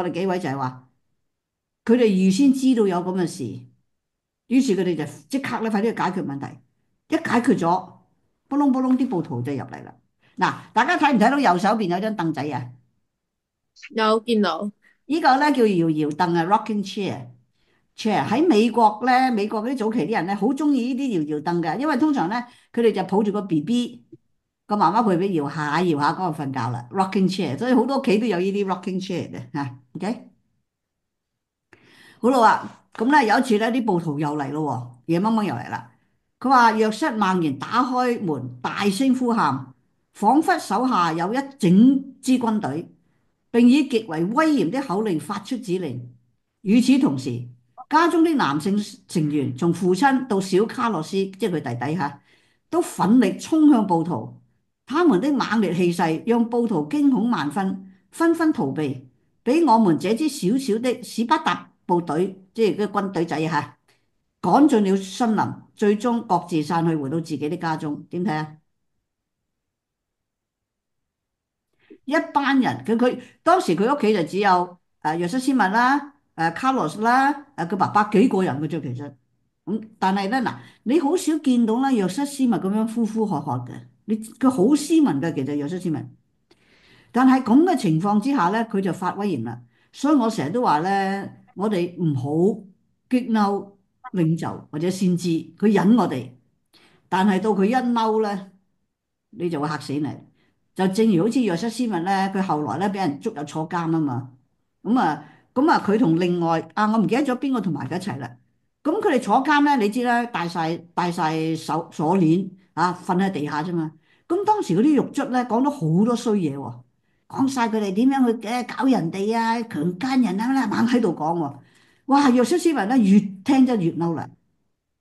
Speaker 4: 哋幾位就係話，佢哋預先知道有咁嘅事，於是佢哋就即刻咧快啲去解決問題，一解決咗，卜窿卜窿啲暴徒就入嚟啦。嗱，大家睇唔睇到右手邊有張凳仔啊？
Speaker 2: 有見到。
Speaker 4: 呢個咧叫搖搖凳啊，rocking chair。喺美國咧，美國嗰啲早期啲人咧，好中意呢啲搖搖凳嘅，因為通常咧，佢哋就抱住個 BB，個媽媽陪佢搖下搖下嗰度瞓覺啦，rocking chair，所以好多屋企都有呢啲 rocking chair 嘅嚇，OK，好啦啊，咁咧有一次咧，啲暴徒又嚟咯喎，夜掹掹又嚟啦，佢話約瑟猛然打開門，大聲呼喊，彷彿手下有一整支軍隊。並以極為威嚴的口令發出指令。與此同時，家中的男性成員，從父親到小卡洛斯，即係佢弟弟嚇，都奮力衝向暴徒。他們的猛烈氣勢讓暴徒驚恐萬分，紛紛逃避，俾我們這支小小的史巴達部隊，即係個軍隊仔嚇，趕進了森林，最終各自散去，回到自己的家中。點睇啊？一班人，佢當時佢屋企就只有約瑟斯密啦、卡洛斯啦、佢爸爸幾個人嘅啫，其實咁，但係咧嗱，你好少見到啦約瑟斯密咁樣呼呼喝喝嘅，佢好斯文嘅，其實約瑟斯密，但係咁嘅情況之下咧，佢就發威嚴啦，所以我成日都話咧，我哋唔好激嬲領袖或者先知，佢忍我哋，但係到佢一嬲咧。你就會嚇死你。就正如好似約瑟斯文咧，佢後來咧俾人捉入坐監啊嘛。咁啊，佢同另外我唔記得咗邊個同埋佢一齊啦。咁佢哋坐監咧，你知啦，戴晒鎖鏈啊，瞓喺地下啫嘛。咁當時嗰啲獄卒咧講咗好多衰嘢喎，講晒佢哋點樣去搞人哋啊，強姦人啊，猛喺度講喎。哇！約瑟斯文咧越聽得越嬲啦。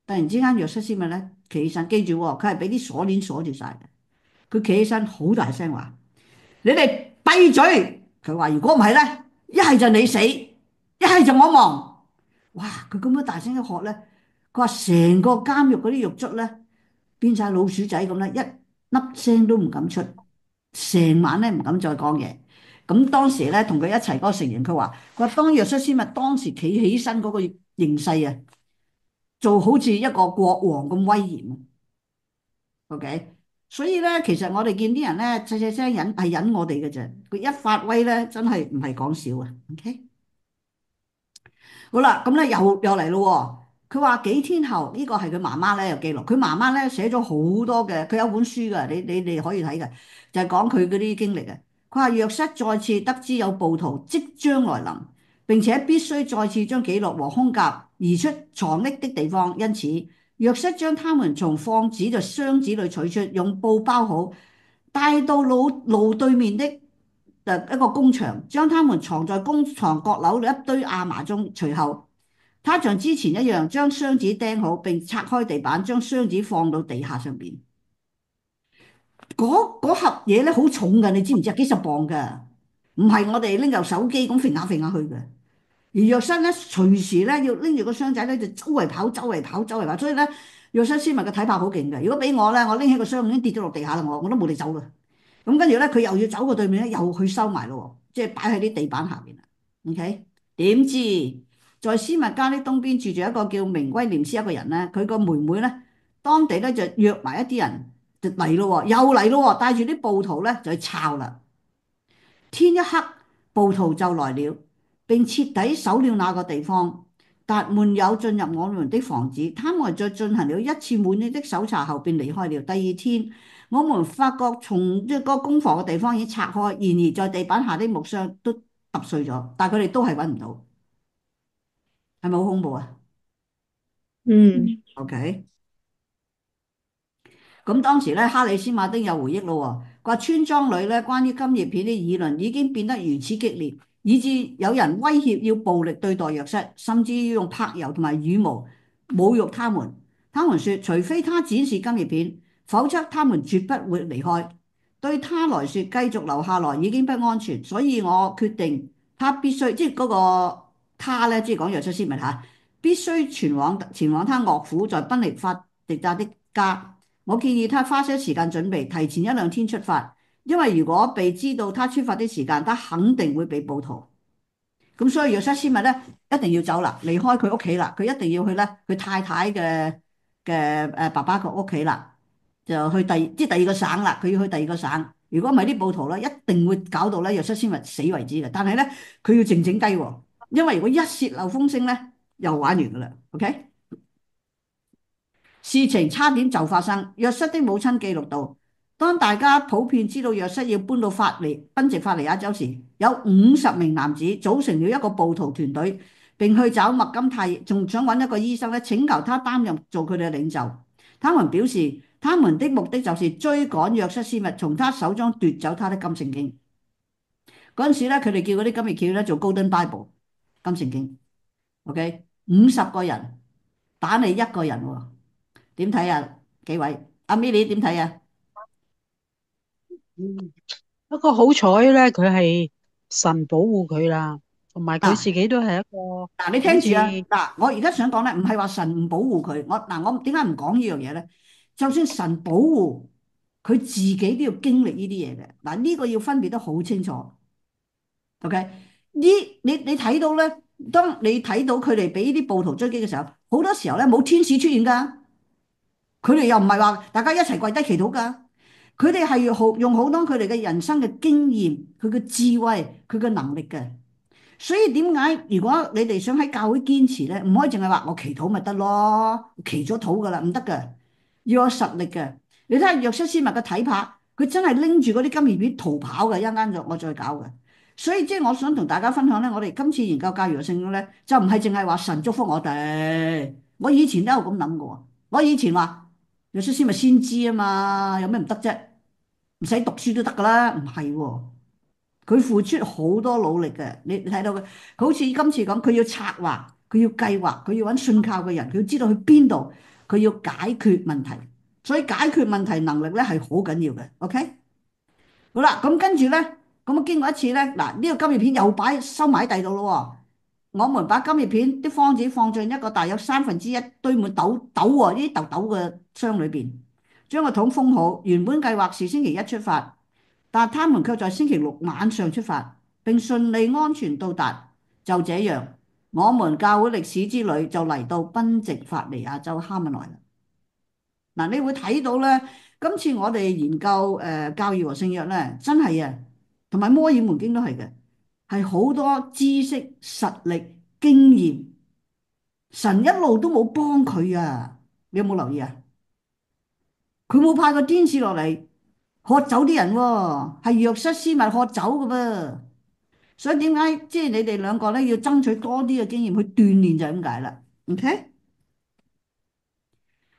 Speaker 4: 突然之間，約瑟斯文咧企起身，記住喎，佢係俾啲鎖鏈鎖住晒嘅。佢企起身好大聲話：你哋閉嘴！佢話如果唔係咧，一係就你死，一係就我亡。哇！佢咁樣大聲一喝咧，佢話成個監獄嗰啲獄卒咧變晒老鼠仔咁咧，一粒聲都唔敢出，成晚咧唔敢再講嘢。咁當時咧同佢一齊嗰個成員，佢話當約瑟斯密當時企起身嗰個形勢啊，做好似一個國王咁威嚴。OK，所以咧其實我哋見啲人咧細細聲忍係忍我哋嘅啫，佢一發威咧真係唔係講笑啊。OK。好啦，咁咧又嚟咯喎。佢話幾天後呢個係佢媽媽咧有記錄，佢媽媽咧寫咗好多嘅，佢有本書㗎，你可以睇嘅，就係講佢嗰啲經歷嘅。佢話約瑟再次得知有暴徒即將來臨，並且必須再次將記錄和空夾移出藏匿的地方，因此約瑟將他們從放置嘅箱子裏取出，用布包好，帶到路對面的一個工場，將他們藏在工廠閣樓裏一堆亞麻中。隨後，他像之前一樣將箱子釘好，並拆開地板，將箱子放到地下上邊。嗰盒嘢咧好重㗎，你知唔知啊？幾十磅㗎，唔係我哋拎嚿手機咁揈下揈下去嘅。而約瑟咧隨時咧要拎住個箱仔咧就周圍跑，周圍跑，周圍跑。所以咧，約瑟斯密嘅體魄好勁嘅。如果俾我咧，我拎起個箱已經跌咗落地下啦，我都冇地走嘅。咁跟住咧，佢又要走過對面咧，又去收埋咯，即係擺喺啲地板下邊啦。OK，點知在斯密家的東邊住住一個叫明威廉斯一個人咧，佢個妹妹咧，當地咧就約埋一啲人就嚟咯，又嚟咯，帶住啲暴徒咧就去抄啦。天一黑，暴徒就來了，並徹底守了那個地方，但沒有進入我們的房子。他們在進行了一次滿意的搜查後，便離開了。第二天，我們發覺從即個工房嘅地方已經拆開，然而在地板下的木箱都揼碎咗，但係佢哋都係揾唔到，係咪好恐怖啊
Speaker 2: 嗯，
Speaker 4: ？OK。咁當時咧，哈里斯馬丁有回憶咯喎，佢話村莊裏咧關於金葉片啲議論已經變得如此激烈，以致有人威脅要暴力對待約瑟，甚至要用柏油同埋羽毛侮辱他們。他們說，除非他展示金葉片，否則他們絕不會離開。對他來說，繼續留下來已經不安全，所以我決定他必須，即係嗰個他咧，即係講約瑟斯密嚇，必須前往他岳父在賓尼法迪亞的家。我建議他花些時間準備，提前1、2天出發，因為如果被知道他出發的時間，他肯定會被暴徒。咁所以約瑟斯密咧一定要走啦，離開佢屋企啦，佢一定要去咧佢太太嘅爸爸個屋企啦，就去第二個省啦，佢要去第二個省。如果唔係啲暴徒咧，一定會搞到咧約瑟斯密死為止嘅。但係咧佢要靜靜雞喎，因為如果一泄漏風聲咧，又玩完噶啦。OK。事情差點就發生。約瑟的母親記錄到，當大家普遍知道約瑟要搬到賓夕法尼亞州時，有50名男子組成了一個暴徒團隊，並去找麥金泰，仲想揾一個醫生咧，請求他擔任做佢哋嘅領袖。他們表示，他們的目的就是追趕約瑟斯密，從他手中奪走他的金聖經。嗰陣時咧，佢哋叫嗰啲金葉橋咧做 Golden Bible 金聖經。OK，50個人打你一個人喎。點睇啊？幾位？阿 Milly 點睇啊？
Speaker 3: 嗯，不過好彩咧，佢係神保護佢啦，同埋佢自
Speaker 4: 嗱
Speaker 3: 己都係一個
Speaker 4: 嗱，你聽
Speaker 3: 好
Speaker 4: 住啊！
Speaker 3: 似
Speaker 4: 嗱，我而家想講咧，唔係話神唔保護佢，我點解唔講呢樣嘢咧？就算神保護佢自己都要經歷呢啲嘢嘅。嗱，呢個要分別得好清楚。OK，你睇到咧，當你睇到佢哋俾呢啲暴徒追擊嘅時候，好多時候咧冇天使出現㗎，佢哋又唔係話大家一齊跪低祈禱㗎。佢哋係用好多佢哋嘅人生嘅經驗、佢嘅智慧、佢嘅能力嘅。所以點解如果你哋想喺教會堅持咧，唔可以淨係話我祈禱咪得咯，祈咗禱噶啦，唔得噶，要有實力嘅。你睇下約瑟斯密嘅體魄，佢真係拎住嗰啲金魚片逃跑嘅，一陣間我再搞嘅。所以即係我想同大家分享咧，我哋今次研究教育聖經咧，就唔係淨係話神祝福我哋，我以前都有咁諗過，我以前話有出師咪先知啊嘛，有咩唔得啫？唔使讀書都得噶啦，唔係喎。佢付出好多努力嘅，你睇到佢，佢好似今次咁，佢要策劃，佢要計劃，佢要揾信靠嘅人，佢要知道去邊度，佢要解決問題，所以解決問題能力咧係好緊要嘅。OK，好啦，咁跟住咧，咁啊經過一次咧，嗱呢個金葉片又收埋喺第度咯喎，我們把金葉片啲方子放進一個大約1/3堆滿豆喎，呢啲豆豆嘅箱裏邊，將個桶封好。原本計劃是星期一出發。但他們卻在星期六晚上出發，並順利安全到達。就這樣，我們教會歷史之旅就嚟到賓夕法尼亞州哈文萊啦。嗱，你會睇到咧，今次我哋研究教義和聖約咧，真係啊，同埋摩爾門經都係嘅，係好多知識、實力、經驗，神一路都冇幫佢啊！你有冇留意啊？佢冇派個天使落嚟喝走啲人喎，係約瑟斯密喝走嘅噃。所以點解即係你哋兩個咧要爭取多啲嘅經驗去鍛鍊就係咁解啦。OK，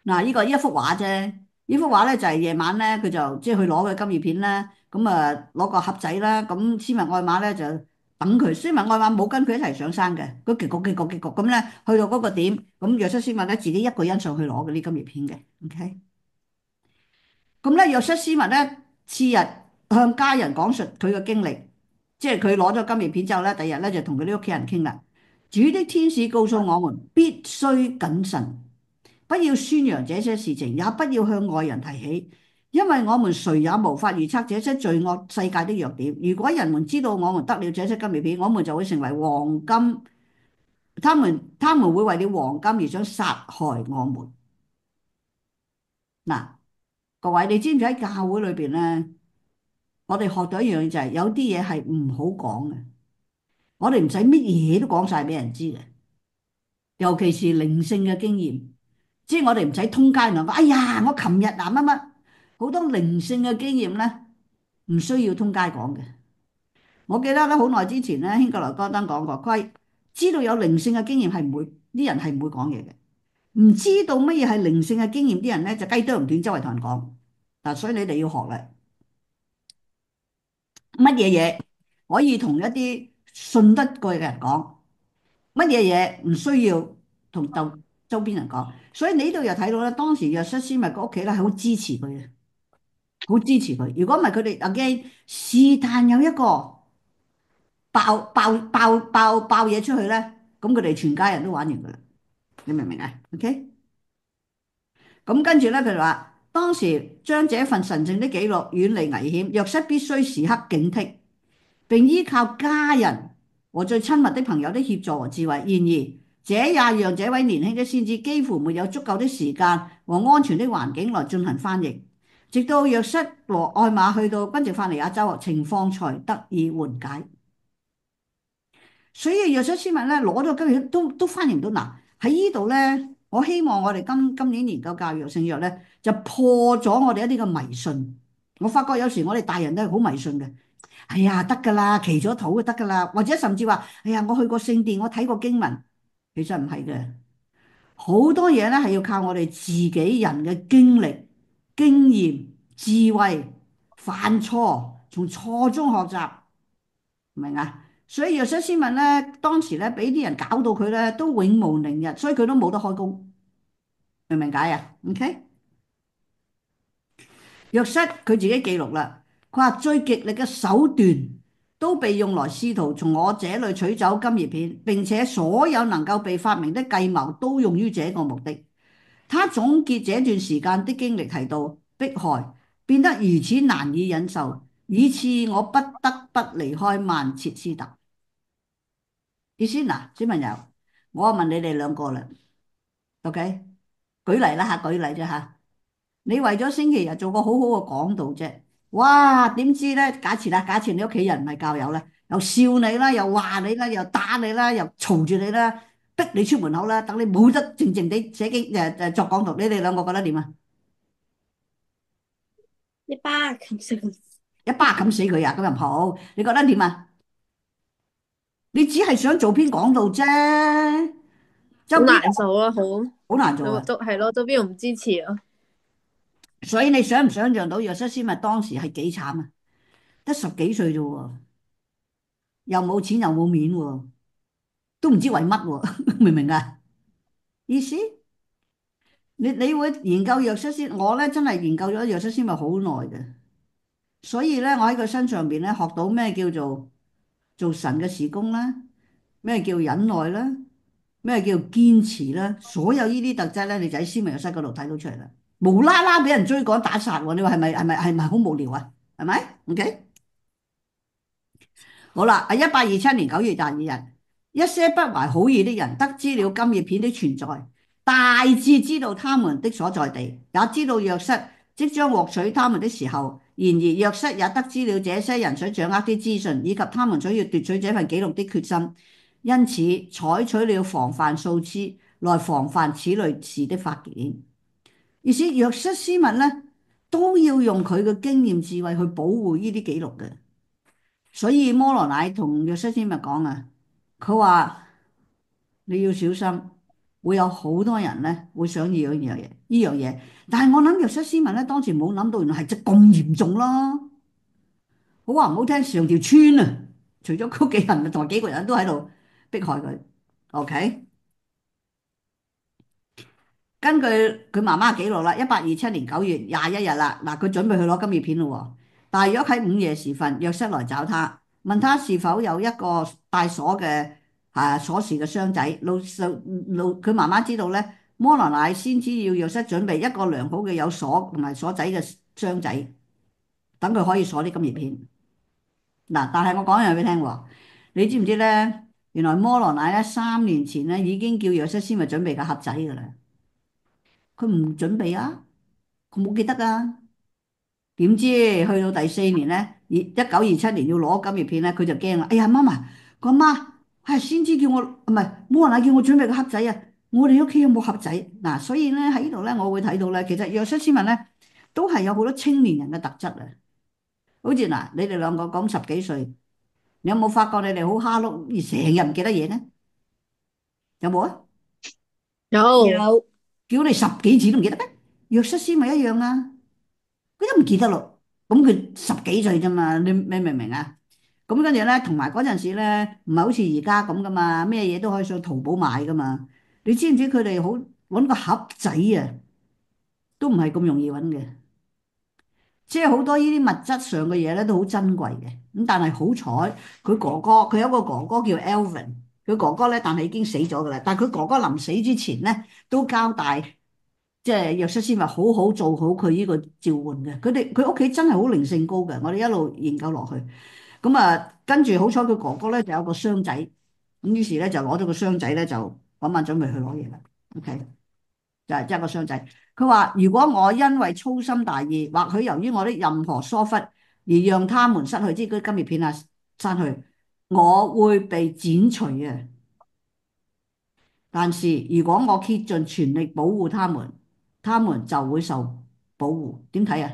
Speaker 4: 嗱，呢個一幅畫啫，呢幅畫咧就係夜晚咧佢就即係去攞嘅金葉片啦，咁啊攞個盒仔啦，咁斯文愛馬咧就等佢，斯文愛馬冇跟佢一齊上山嘅，佢結局咁咧去到嗰個點，咁約瑟斯密咧自己一個人上去攞嘅啲金葉片嘅。OK。咁咧，約瑟斯密咧次日向家人講述佢嘅經歷，即係佢攞咗金葉片之後咧，第二日咧就同佢啲屋企人傾啦。主的天使告訴我們，必須謹慎，不要宣揚這些事情，也不要向外人提起，因為我們誰也無法預測這些罪惡世界的弱點。如果人們知道我們得了這些金葉片，我們就會成為黃金，他們會為了黃金而想殺害我們。嗱，各位，你知唔知喺教會裏邊咧？我哋學到一樣嘢就係有啲嘢係唔好講嘅，我哋唔使乜嘢都講晒俾人知嘅，尤其是靈性嘅經驗，即係我哋唔使通街同人講，哎呀，我琴日嗱乜乜，好多靈性嘅經驗咧，唔需要通街講嘅。我記得咧好耐之前咧，興格萊戈登講過，佢話知道有靈性嘅經驗係唔會，啲人係唔會講嘢嘅，唔知道乜嘢係靈性嘅經驗，啲人咧就雞啄唔斷周圍同人講。嗱，所以你哋要學啦。乜嘢嘢可以同一啲信得過嘅人講，乜嘢嘢唔需要同周邊人講。所以你呢度又睇到咧，當時約瑟斯密個屋企咧係好支持佢嘅，好支持佢。如果唔係佢哋驚是但有一個爆嘢出去咧，咁佢哋全家人都玩完噶啦。你明唔明啊？OK，咁跟住咧，佢就話當時將這份神聖的記錄遠離危險，約瑟必須時刻警惕。並依靠家人和最親密的朋友的協助和智慧。然而，這也讓這位年輕的先知幾乎沒有足夠的時間和安全的環境來進行翻譯。直到約瑟和愛瑪去到賓夕法尼亞州，情況才得以緩解。所以約瑟斯密咧攞咗今日都翻譯唔到。嗱，喺呢度咧，我希望我哋今年研究教育聖約咧，就破咗我哋一啲嘅迷信。我發覺有時我哋大人都係好迷信嘅。哎呀，得噶啦，祈咗禱就得噶啦，或者甚至話，哎呀，我去過聖殿，我睇過經文，其實唔係嘅，好多嘢咧係要靠我哋自己人嘅經歷、經驗、智慧、犯錯，從錯中學習，明啊？所以約瑟斯文咧，當時咧俾啲人搞到佢咧都永無寧日，所以佢都冇得開工，明唔明解啊？OK。約瑟佢自己記錄啦，佢話最極力嘅手段都被用來試圖從我這裏取走金葉片，並且所有能夠被發明的計謀都用於這個目的。他總結這段時間的經歷提到，迫害變得如此難以忍受，以致我不得不離開曼徹斯特。意思嗱，小朋友，我問你哋兩個啦，OK？舉例啦嚇，舉例啫嚇。你為咗星期日做個好好嘅講道啫，哇！點知咧？假設啦，假設你屋企人唔係教友咧，又笑你啦，又話你啦，又打你啦，又嘈住你啦，逼你出門口啦，等你冇得靜靜地寫經作講道，你哋兩個覺得點啊？
Speaker 2: 一巴冚死佢。
Speaker 4: 一巴冚死佢啊！咁又唔好，你覺得點啊？你只係想做篇講道啫，
Speaker 2: 好
Speaker 4: 周邊
Speaker 2: 難受啊，
Speaker 4: 好難做
Speaker 2: 都
Speaker 4: 啊。
Speaker 2: 都係咯，周邊又唔支持啊。
Speaker 4: 所以你想唔想象到約瑟斯密當時係幾慘啊？得10幾歲啫喎，又冇錢又冇面喎，都唔知為乜喎，明唔明啊？意思你會研究約瑟斯，我咧真係研究咗約瑟斯密好耐嘅，所以咧我喺佢身上邊咧學到咩叫做神嘅事工啦，咩叫忍耐啦，咩叫堅持啦，所有呢啲特質咧，你就喺斯密約瑟嗰度睇到出嚟啦。無啦啦俾人追趕打殺喎，你話係咪好無聊啊？係咪？OK。好啦，1827年9月22日，一些不懷好意的人得知了金葉片的存在，大致知道他們的所在地，也知道約瑟即將獲取他們的時候。然而約瑟也得知了這些人所掌握的資訊，以及他們想要奪取這份紀錄的決心，因此採取了防範措施來防範此類事的發現。而且約瑟斯密呢，都要用佢嘅經驗智慧去保護呢啲紀錄嘅。所以摩羅乃同約瑟斯密講啊，佢話你要小心，會有好多人咧會想要呢樣嘢。但係我諗約瑟斯密咧當時冇諗到，原來係真咁嚴重咯。好話唔好聽，成條村啊，除咗嗰幾人同埋幾個人都喺度迫害佢。OK。根據佢媽媽記錄啦，1827年9月21日啦，嗱，佢準備去攞金葉片咯喎。大約喺午夜時分，約瑟來找他，問他是否有一個帶鎖嘅鎖匙嘅箱仔。佢媽媽知道咧，摩羅乃先知要約瑟準備一個良好嘅有鎖同埋鎖仔嘅箱仔，等佢可以鎖啲金葉片。嗱，但係我講樣嘢俾你聽喎，你知唔知咧？原來摩羅乃咧3年前咧已經叫約瑟先咪準備個盒仔㗎啦。佢唔準備啊，佢冇記得啊。點知去到第4年咧，1927年要攞金葉片咧，佢就驚啦。哎呀，媽媽，個媽係先知叫我，唔係冇人嗌叫我準備個盒仔啊。我哋屋企有冇盒仔？嗱，所以咧喺呢度咧，我會睇到咧，其實約瑟斯文咧都係有好多青年人嘅特質啊。好似嗱，你哋兩個講10幾歲，你有冇發覺你哋好蝦碌，而成日唔記得嘢呢？有冇啊？
Speaker 2: 有。
Speaker 4: 有，叫你10幾次都唔記得咩？約瑟斯咪一樣啊。佢都唔記得咯，咁佢10幾歲啫嘛，你明唔明啊？咁跟住咧，同埋嗰陣時咧，唔係好似而家咁噶嘛，咩嘢都可以上淘寶買噶嘛。你知唔知佢哋好揾個盒仔啊，都唔係咁容易揾嘅。即係好多呢啲物質上嘅嘢咧，都好珍貴嘅。咁但係好彩，佢有個哥哥叫 Alvin，佢哥哥咧，但係已經死咗噶啦。但係佢哥哥臨死之前咧，都交代，即係約瑟斯密好好做好佢呢個召喚嘅。佢屋企真係好靈性高嘅。我哋一路研究落去，咁啊，跟住好彩佢哥哥咧就有個箱仔，咁於是咧就攞咗個箱仔咧就嗰晚準備去攞嘢啦。OK。就係一個箱仔。佢話：如果我因為粗心大意，或許由於我的任何疏忽而讓他們失去即係嗰啲金葉片啊，刪去，我會被剪除啊。但是如果我竭盡全力保護他們，他們就會受保護。點睇啊？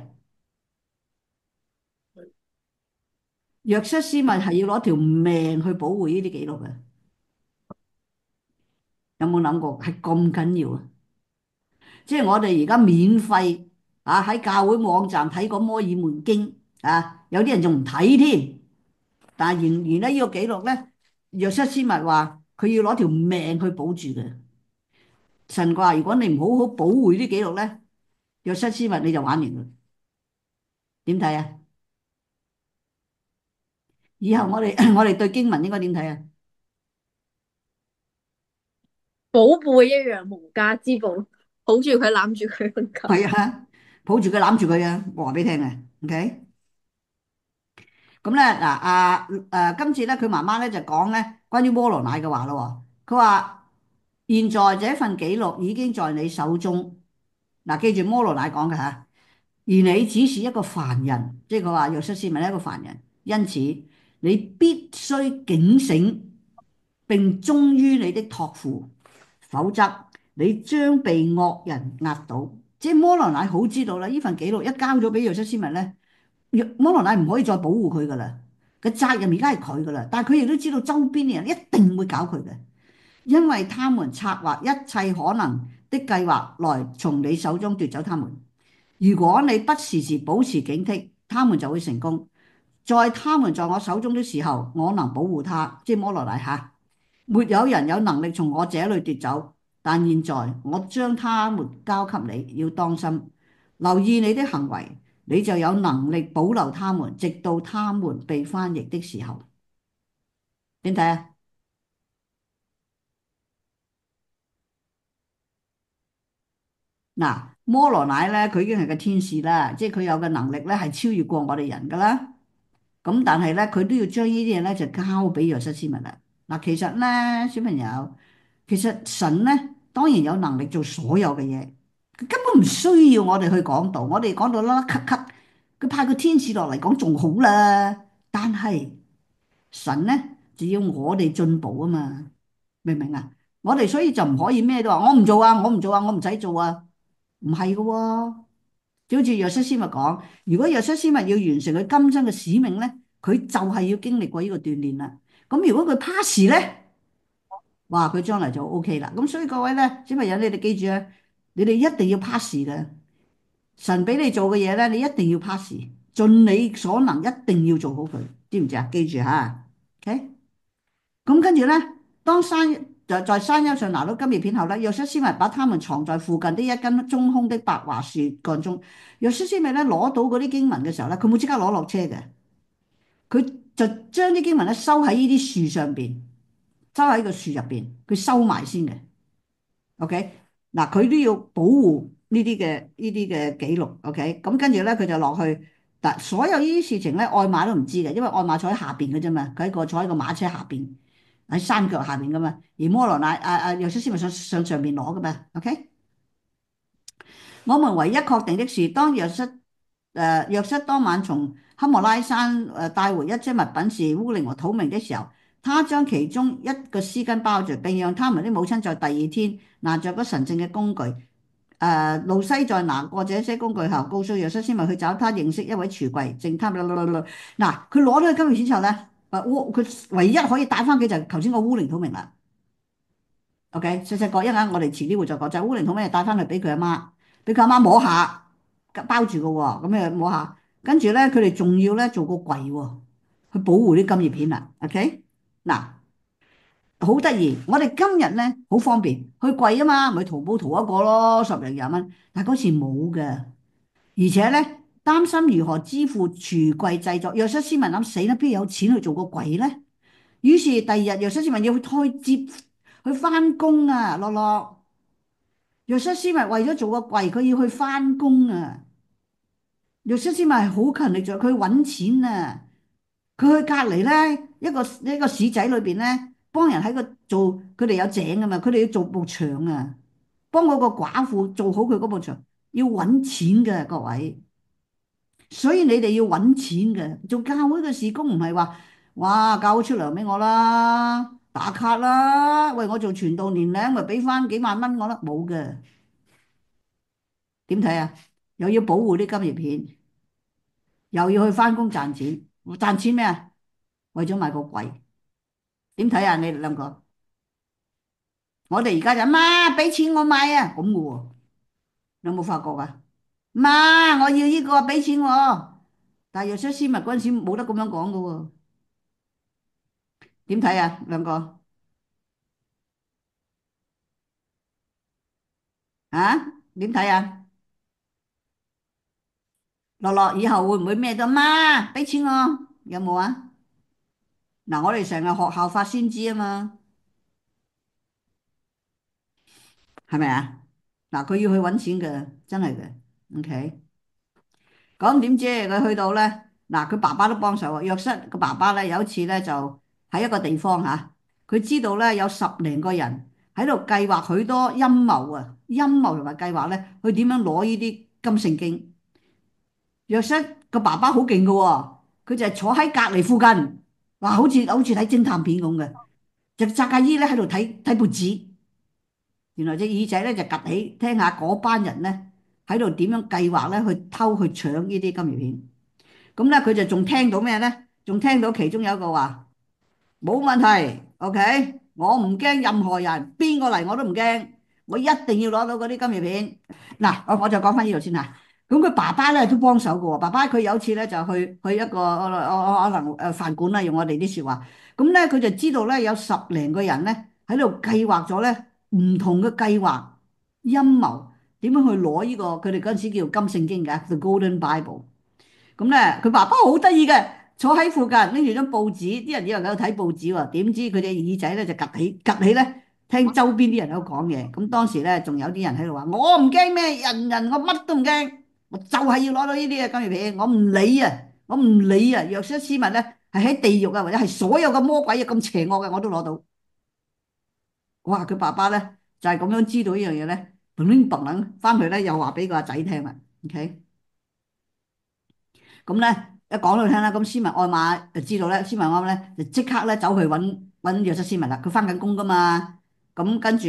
Speaker 4: 約瑟斯密係要攞條命去保護呢啲記錄嘅，有冇諗過係咁緊要啊？即係我哋而家免費喺教會網站睇個摩爾門經有啲人仲唔睇添。但係然咧呢個記錄咧，約瑟斯密話佢要攞條命去保住嘅。神話如果你唔好好保護呢啲記錄咧，約瑟斯密你就玩完啦。點睇啊？以後我哋我哋對經文應該點睇啊？
Speaker 2: 寶貝一樣無價之寶，抱住佢攬住佢瞓覺。
Speaker 4: 係啊，抱住佢攬住佢啊！我話俾你聽啊，OK。咁咧嗱，今次咧佢媽媽咧就講咧關於摩羅乃嘅話咯喎。佢話現在這份記錄已經在你手中。嗱，記住摩羅乃講嘅嚇，而你只是一個凡人，即係佢話約瑟斯密係一個凡人，因此你必須警醒並忠於你的託付，否則你將被惡人壓倒。即係摩羅乃好知道啦，呢份記錄一交咗俾約瑟斯密咧。摩羅乃唔可以再保護佢噶啦，個責任而家係佢噶啦，但係佢亦都知道周邊嘅人一定會搞佢嘅，因為他們策劃一切可能的計劃來從你手中奪走他們。如果你不時時保持警惕，他們就會成功。在他們在我手中的時候，我能保護他，即係摩羅乃哈。沒有人有能力從我這裏奪走，但現在我將他們交給你，要當心，留意你的行為，你就有能力保留他們，直到他們被翻譯的時候。點睇啊？嗱，摩羅乃咧，佢已經係個天使啦，即係佢有嘅能力咧，係超越過我哋人噶啦。咁但係咧，佢都要將呢啲嘢咧就交俾約瑟斯密啦。嗱，其實咧，小朋友，其實神咧當然有能力做所有嘅嘢，佢根本唔需要我哋去講道，我哋講到甩甩咳咳，佢派個天使落嚟講仲好啦。但係神咧就要我哋進步啊嘛，明唔明啊？我哋所以就唔可以咩都話我唔做啊，我唔做啊，我唔使做啊，唔係噶喎。就好似約瑟斯密講，如果約瑟斯密要完成佢今生嘅使命咧，佢就係要經歷過呢個鍛煉啦。咁如果佢 pass 咧，哇，佢將來就 OK 啦。咁所以各位咧，小朋友你哋記住啊，你哋一定要 pass 嘅。神俾你做嘅嘢咧，你一定要 pass，盡你所能，一定要做好佢，知唔知啊？記住吓，OK。咁跟住咧，當山在山丘上拿到金葉片後咧，約瑟斯密把他們藏在附近的一根中空的白樺樹幹中。約瑟斯密咧攞到嗰啲經文嘅時候咧，佢冇即刻攞落車嘅，佢就將啲經文咧收喺呢啲樹上邊，收喺個樹入邊，佢收埋先嘅。OK，嗱，佢都要保護呢啲嘅記錄。OK，咁跟住咧佢就落去，但所有呢啲事情咧，愛馬都唔知嘅，因為愛馬坐喺下邊嘅啫嘛，佢喺個坐喺個馬車下邊，喺山腳下邊噶嘛，而摩羅乃約瑟斯密上邊攞噶嘛。OK，我們唯一確定的是，當約瑟當晚從黑莫拉山帶回一些物品是烏靈和土明的時候，他將其中一個絲巾包住，並讓他們的母親在第二天拿着嗰神聖嘅工具。路西在拿過這些工具後，告訴約瑟斯密去找他認識一位櫥櫃，正他嗱，佢攞咗金錢之後咧，佢唯一可以帶翻嘅就係頭先個烏靈土明啦。OK，細細個一陣我哋遲啲會再講，就係烏靈土明帶翻去俾佢阿媽，俾佢阿媽摸下，包住嘅喎，咁樣摸下，跟住咧佢哋仲要咧做個櫃喎，去保護啲金葉片啦。OK，嗱。好得意，我哋今日咧好方便，去櫃啊嘛，咪淘寶淘一個咯，十零廿蚊。但係嗰時冇嘅，而且咧擔心如何支付櫥櫃製作。約瑟斯文諗死啦，邊有錢去做個櫃咧？於是第二日約瑟斯文要去開接去翻工啊，樂樂。約瑟斯文為咗做個櫃，佢要去翻工啊。約瑟斯文係好勤力做，佢揾錢啊。佢去隔離咧一個市仔裏邊咧，幫人喺個做，佢哋有井噶嘛，佢哋要做埲牆啊，幫嗰個寡婦做好佢嗰埲牆，要揾錢嘅各位，所以你哋要揾錢嘅，做教會嘅事工唔係話，哇，教會出糧俾我啦，打卡啦，喂，我做傳道年齡咪俾翻幾萬蚊我啦，冇嘅。點睇啊？又要保護啲金葉片，又要去翻工賺錢，賺錢咩啊？為咗買個櫃。點睇啊？你哋兩個，我哋而家就媽俾錢我買啊，咁嘅喎，你有冇發覺啊？媽，我要呢個，俾錢我。但係約瑟斯密嗰陣時冇得咁樣講嘅喎，點睇啊？兩個啊？點睇啊？樂樂以後會唔會咩都媽俾錢我？有冇啊？嗱，我哋成日學校發先知啊嘛，係咪啊？嗱，佢要去揾錢嘅，真係嘅，OK。咁點知佢去到咧？嗱，佢爸爸都幫手啊。約瑟個爸爸咧有一次咧就喺一個地方嚇，佢知道咧有10零個人喺度計劃許多陰謀啊，陰謀同埋計劃咧，佢點樣攞呢啲金聖經？約瑟個爸爸好勁㗎喎，佢就係坐喺隔離附近，哇，好似睇偵探片咁嘅，就扎下衣咧喺度睇睇報紙。原來隻耳仔咧就趌起，聽下嗰班人咧喺度點樣計劃咧去偷去搶呢啲金魚片。咁咧佢就仲聽到咩咧？仲聽到其中有一個話冇問題，OK。我唔驚任何人，邊個嚟我都唔驚，我一定要攞到嗰啲金魚片。嗱，我就講翻呢度先嚇。咁佢爸爸咧都幫手嘅喎，爸爸佢有一次咧就去一個可能飯館啦，用我哋啲説話。咁咧佢就知道咧有十零個人咧喺度計劃咗咧唔同嘅計劃陰謀，點樣去攞呢個佢哋嗰陣時叫金聖經嘅《The Golden Bible》。咁咧，佢爸爸好得意嘅，坐喺附近拎住張報紙，啲人以為喺度睇報紙喎，點知佢隻耳仔咧就趌起咧，聽周邊啲人喺度講嘢。咁當時咧仲有啲人喺度話：我唔驚咩，人我乜都唔驚，我就係要攞到呢啲嘅金魚片，我唔理啊，我唔理啊。約瑟斯密咧係喺地獄啊，或者係所有嘅魔鬼啊咁邪惡嘅我都攞到。哇！佢爸爸咧就係咁樣知道呢樣嘢咧，砰砰砰翻去咧又話俾個阿仔聽啦。OK。咁咧一講到佢聽啦，咁斯文愛馬就知道咧，斯文愛馬咧就即刻咧走去揾約瑟斯密啦。佢翻緊工噶嘛，咁跟住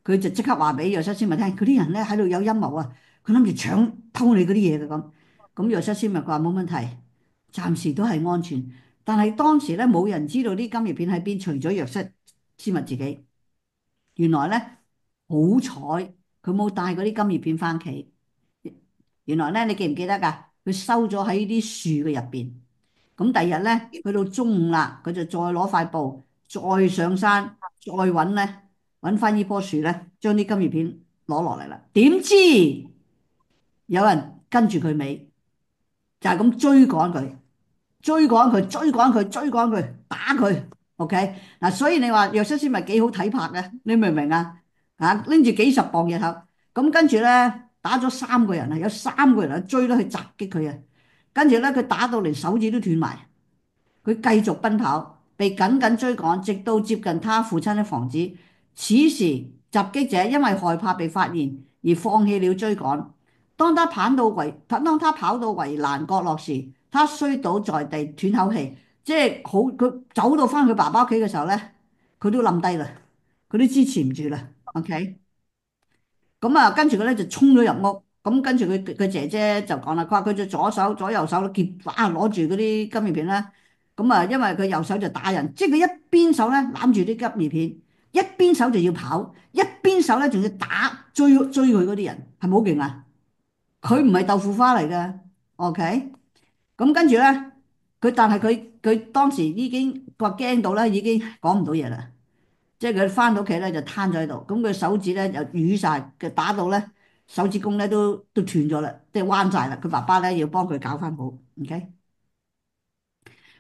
Speaker 4: 佢就即刻話俾約瑟斯密聽，佢啲人咧喺度有陰謀啊，佢諗住搶偷你嗰啲嘢嘅咁。咁約瑟斯密佢話冇問題，暫時都係安全。但係當時咧冇人知道啲金魚片喺邊，除咗約瑟斯密自己。原來咧好彩佢冇帶嗰啲金魚片翻屋企。原來咧，你記唔記得㗎？佢收咗喺啲樹嘅入邊。咁第二日咧，去到中午啦，佢就再攞塊布，再上山，再揾咧，揾翻呢棵樹咧，將啲金魚片攞落嚟啦。點知有人跟住佢尾，就係咁追趕佢，追趕佢，追趕佢，追趕佢，打佢。OK 嗱，所以你話約瑟斯咪幾好睇拍嘅？你明唔明啊？啊，拎住幾十磅嘢頭，咁跟住咧打咗三個人啊，有三個人啊追咗去襲擊佢啊，跟住咧佢打到連手指都斷埋。佢繼續奔跑，被緊緊追趕，直到接近他父親的房子。此時襲擊者因為害怕被發現而放棄了追趕。當他跑到圍欄角落時，他摔倒在地，斷口氣。即係好，佢走到翻佢爸爸屋企嘅時候咧，佢都冧低啦，佢都支持唔住啦。OK。咁啊，跟住佢咧就衝咗入屋，咁跟住佢姐姐就講啦，佢話佢隻左右手都結啊攞住嗰啲金魚片啦，咁啊，因為佢右手就打人，即係佢一邊手咧攬住啲金魚片，一邊手就要跑，一邊手咧仲要追佢嗰啲人，係咪好勁啊？佢唔係豆腐花嚟嘅，OK，咁跟住咧，但係佢當時已經話驚到咧，已經講唔到嘢啦。即係佢翻到屋企咧就攤咗喺度，咁佢手指咧又瘀晒，佢打到咧手指公咧都斷咗啦，即係彎晒啦。佢爸爸咧要幫佢搞翻好，OK。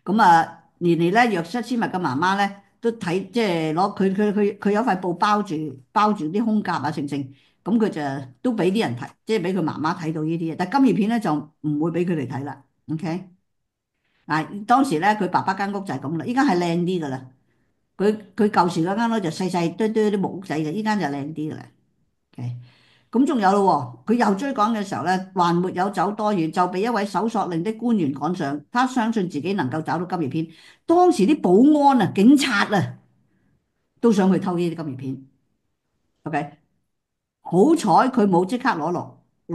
Speaker 4: 咁啊，連嚟咧約瑟斯密嘅媽媽咧都睇，即係攞佢有塊布包住啲胸甲啊，成，咁佢就都俾啲人睇，即係俾佢媽媽睇到呢啲嘢。但係金魚片咧就唔會俾佢哋睇啦，OK。嗱，當時咧佢爸爸間屋就係咁啦，依家係靚啲噶啦。佢舊時嗰間屋就細細堆堆啲木屋仔嘅，依間就靚啲嘅啦。OK，咁仲有咯喎，佢又追趕嘅時候咧，還沒有走多遠，就被一位搜索令的官員趕上。他相信自己能夠找到金魚片。當時啲保安啊、警察啊都想去偷呢啲金魚片。OK，好彩佢冇即刻攞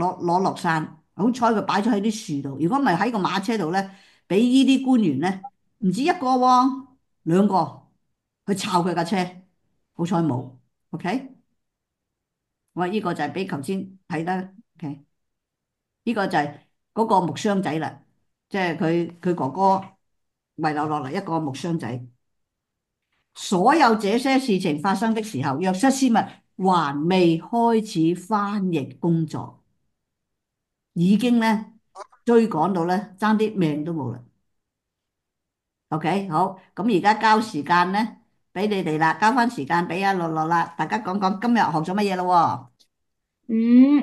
Speaker 4: 落山，好彩佢擺咗喺啲樹度。如果唔係喺個馬車度咧，俾呢啲官員咧唔止一個喎，兩個去抄佢架車。好彩冇，OK。我話呢個就係比頭先睇得，OK。呢個就係嗰個木箱仔啦，即係佢哥哥遺留落嚟一個木箱仔。所有這些事情發生的時候，約瑟斯密還未開始翻譯工作，已經咧追趕到咧爭啲命都冇啦。OK，好，咁而家交時間咧俾你哋啦，交翻時間俾阿樂樂啦，大家講講今日學咗乜嘢咯？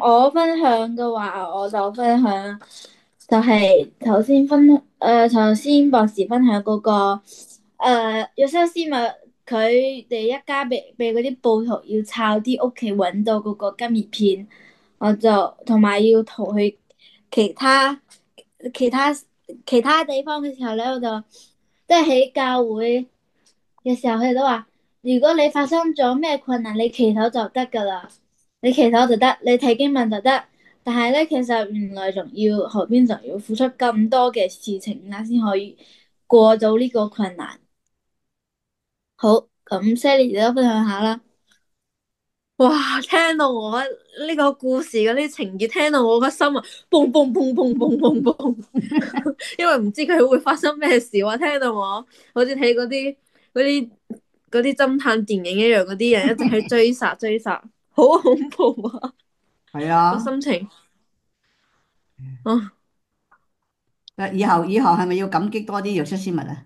Speaker 1: 我分享嘅話，我就分享就係頭先博士分享嗰個約瑟斯密佢哋一家被嗰啲暴徒要抄啲屋企揾到嗰個金魚片，我就同埋要逃去其他其他其他地方嘅時候咧，我就即係喺教會嘅時候，佢哋都話，如果你發生咗咩困難，你祈禱就得噶啦。你祈禱就得，你睇經文就得。但係咧，其實原來仲要後邊仲要付出咁多嘅事情啦，先可以過到呢個困難。好，咁 Sally 你都分享下啦。
Speaker 2: 哇！聽到我呢個故事嗰啲情節，聽到我個心啊，嘣嘣嘣嘣嘣嘣嘣，因為唔知佢會發生咩事啊！聽到我好似睇嗰啲啲偵探電影一樣，嗰啲人一直去追殺，好恐怖啊！個
Speaker 4: 係啊，
Speaker 2: 心情啊，
Speaker 4: 以後係咪要感激多啲藥師絲襪啊？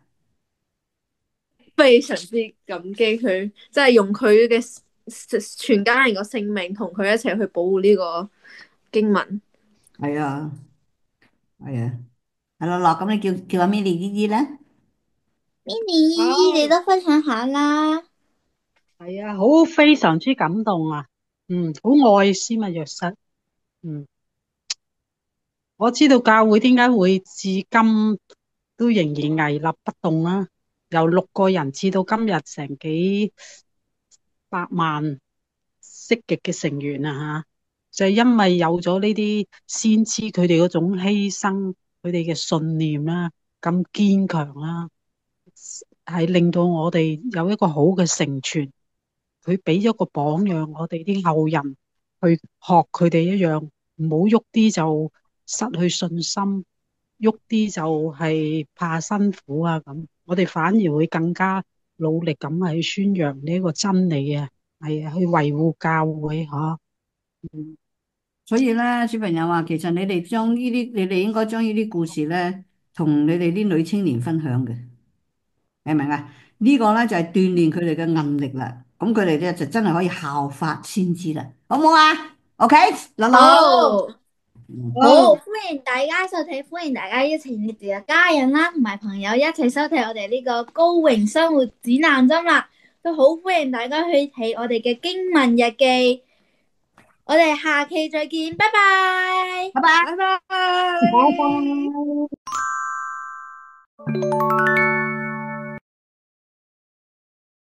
Speaker 2: 非常之感激佢，即係用佢嘅全家人個性命同佢一齊去保護呢個經文。
Speaker 4: 係啊，係啊，係咯，咁你叫阿 Milly 姨姨咧？Minnie，
Speaker 1: 你都分享下啦。
Speaker 3: 係啊，好非常之感動啊，好愛斯密約瑟，嗯，我知道教會點解會至今都仍然屹立不動啦，由6個人至到今日成幾百萬積極嘅成員啊吓，就係因為有咗呢啲先知佢哋嗰種犧牲，佢哋嘅信念啦，咁堅強啦，係令到我哋有一個好嘅成全。佢俾咗個榜樣，我哋啲後人去學佢哋一樣，唔好喐啲就失去信心，喐啲就係怕辛苦啊咁。我哋反而會更加努力咁去宣揚呢一個真理啊，係啊，去維護教會吓。
Speaker 4: 所以咧，小朋友話，其實你哋應該將呢啲故事咧，同你哋啲女青年分享嘅，明唔明啊？呢個咧就係鍛鍊佢哋嘅韌力啦。咁佢哋咧就真係可以效法先知啦，好唔好啊？OK，樂樂，
Speaker 1: 好，好，歡迎大家收睇，歡迎大家邀請你哋嘅家人啦，同埋朋友一齊收睇我哋呢個高榮生活指南針啦，都好歡迎大家去睇我哋嘅經文日記，我哋下期再見，拜拜。
Speaker 4: 拜拜。
Speaker 2: 拜拜。
Speaker 3: 拜拜。